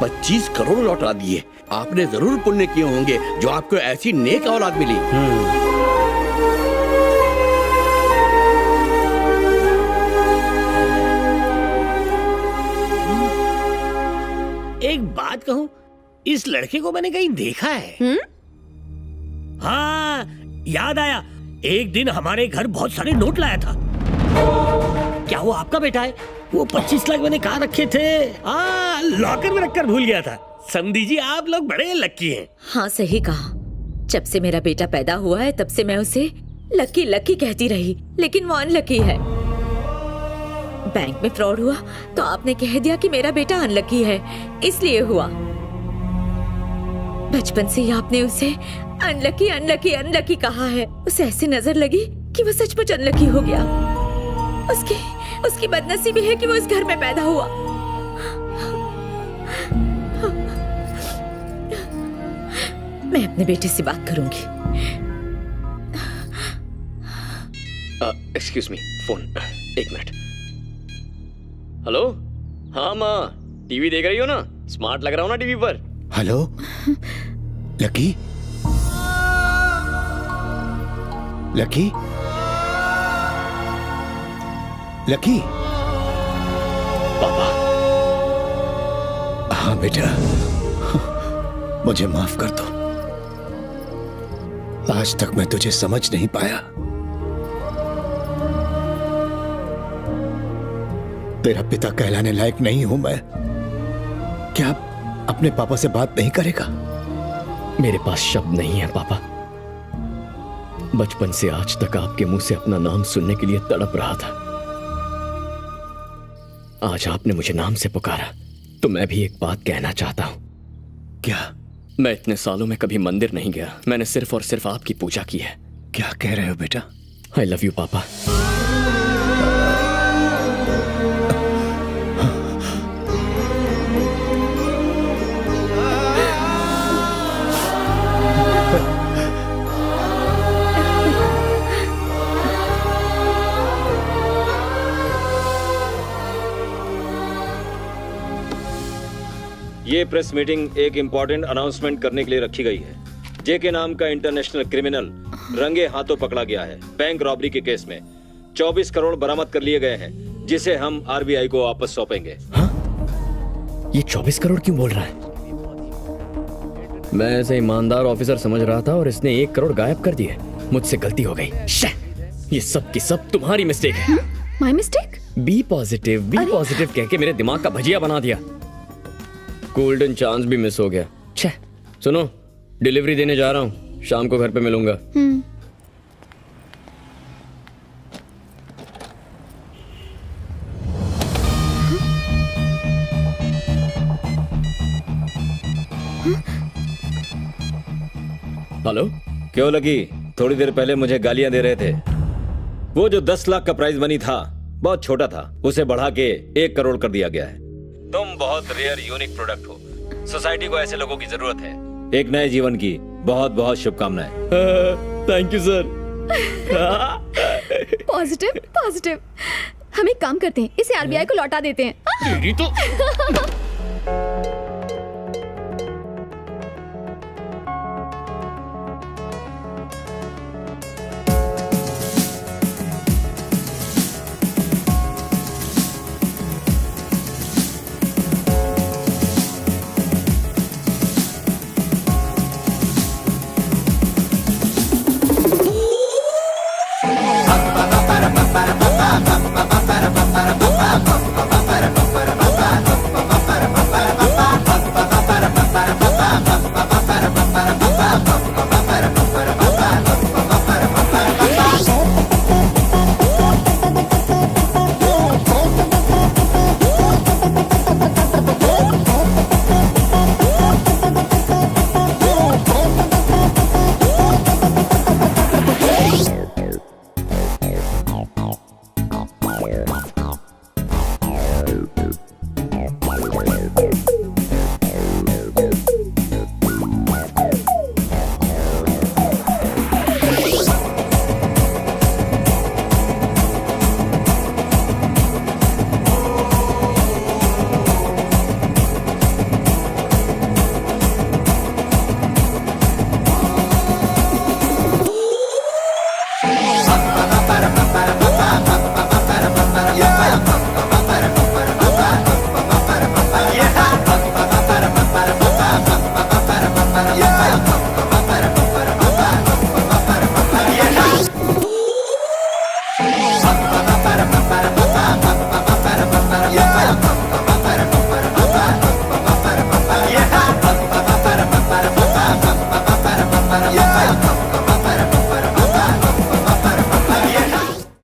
25 करोड़ लौटा दिए। आपने जरूर पुण्य किए होंगे जो आपको ऐसी नेक औलाद मिली। एक बात कहूं, इस लड़के को मैंने कहीं देखा है। हाँ, याद आया, एक दिन हमारे घर बहुत सारे नोट लाया था। क्या वो आपका बेटा है? वो 25 लाख मैंने कहाँ रखे थे? हाँ, लॉकर में रखकर भूल गया था। समधी जी, आप लोग बड़े लकी हैं। हाँ, सही कहा। जब से मेरा बेटा पैदा हुआ है तब से मैं उसे लकी लकी कहती रही, लेकिन वो अनलकी है। बैंक में फ्रॉड हुआ तो आपने कह दिया कि मेरा बेटा अनलकी है, इसलिए हुआ। बचपन से ही आपने उसे अनलकी अनलकी अनलकी कहा है। उसे ऐसी नजर लगी कि वो सचमुच अनलकी हो गया। उसकी बदनसीबी है कि वो इस घर में पैदा हुआ। मैं अपने बेटे से बात करूंगी। Excuse me, phone. एक मिनट। हेलो। हाँ माँ, टीवी देख रही हो ना? स्मार्ट लग रहा हूँ ना टीवी पर? Hello lucky. Lucky, lucky. पापा। हाँ बेटा, मुझे माफ कर दो। आज तक मैं तुझे समझ नहीं पाया। तेरा पिता कहलाने लायक नहीं हूं मैं। क्या अपने पापा से बात नहीं करेगा? मेरे पास शब्द नहीं है पापा। बचपन से आज तक आपके मुंह से अपना नाम सुनने के लिए तड़प रहा था। आज आपने मुझे नाम से पुकारा तो मैं भी एक बात कहना चाहता हूं। क्या? मैं इतने सालों में कभी मंदिर नहीं गया। मैंने सिर्फ और सिर्फ आपकी पूजा की है। क्या कह रहे हो बेटा? आई लव यू पापा। ये प्रेस मीटिंग एक इम्पोर्टेंट अनाउंसमेंट करने के लिए रखी गई है। जेके नाम का इंटरनेशनल क्रिमिनल रंगे हाथों पकड़ा गया है। बैंक रॉबरी के केस में 24 करोड़ बरामद कर लिए गए हैं, जिसे हम आरबीआई को वापस सौंपेंगे। हाँ? ये 24 करोड़ क्यों बोल रहा है? मैं ऐसे ईमानदार ऑफिसर समझ रहा था और इसने 1 करोड़ गायब कर दिए। मुझसे गलती हो गई। ये सब की सब तुम्हारी मिस्टेक है। My mistake? बी पॉजिटिव कह के मेरे दिमाग का भजिया बना दिया। गोल्डन चांस भी मिस हो गया। छे, सुनो, डिलीवरी देने जा रहा हूँ। शाम को घर पे मिलूंगा। हेलो। क्यों लगी? थोड़ी देर पहले मुझे गालियां दे रहे थे। वो जो 10 लाख का प्राइज मनी था बहुत छोटा था, उसे बढ़ा के 1 करोड़ कर दिया गया है। तुम बहुत रेयर यूनिक प्रोडक्ट हो। सोसाइटी को ऐसे लोगों की जरूरत है। एक नए जीवन की बहुत बहुत शुभकामनाएं। Thank you sir. Positive positive. हम एक काम करते हैं, इसे आरबीआई को लौटा देते हैं। तेरी तो Ba ba ba ba ba ba ba ba ba ba ba ba ba ba ba ba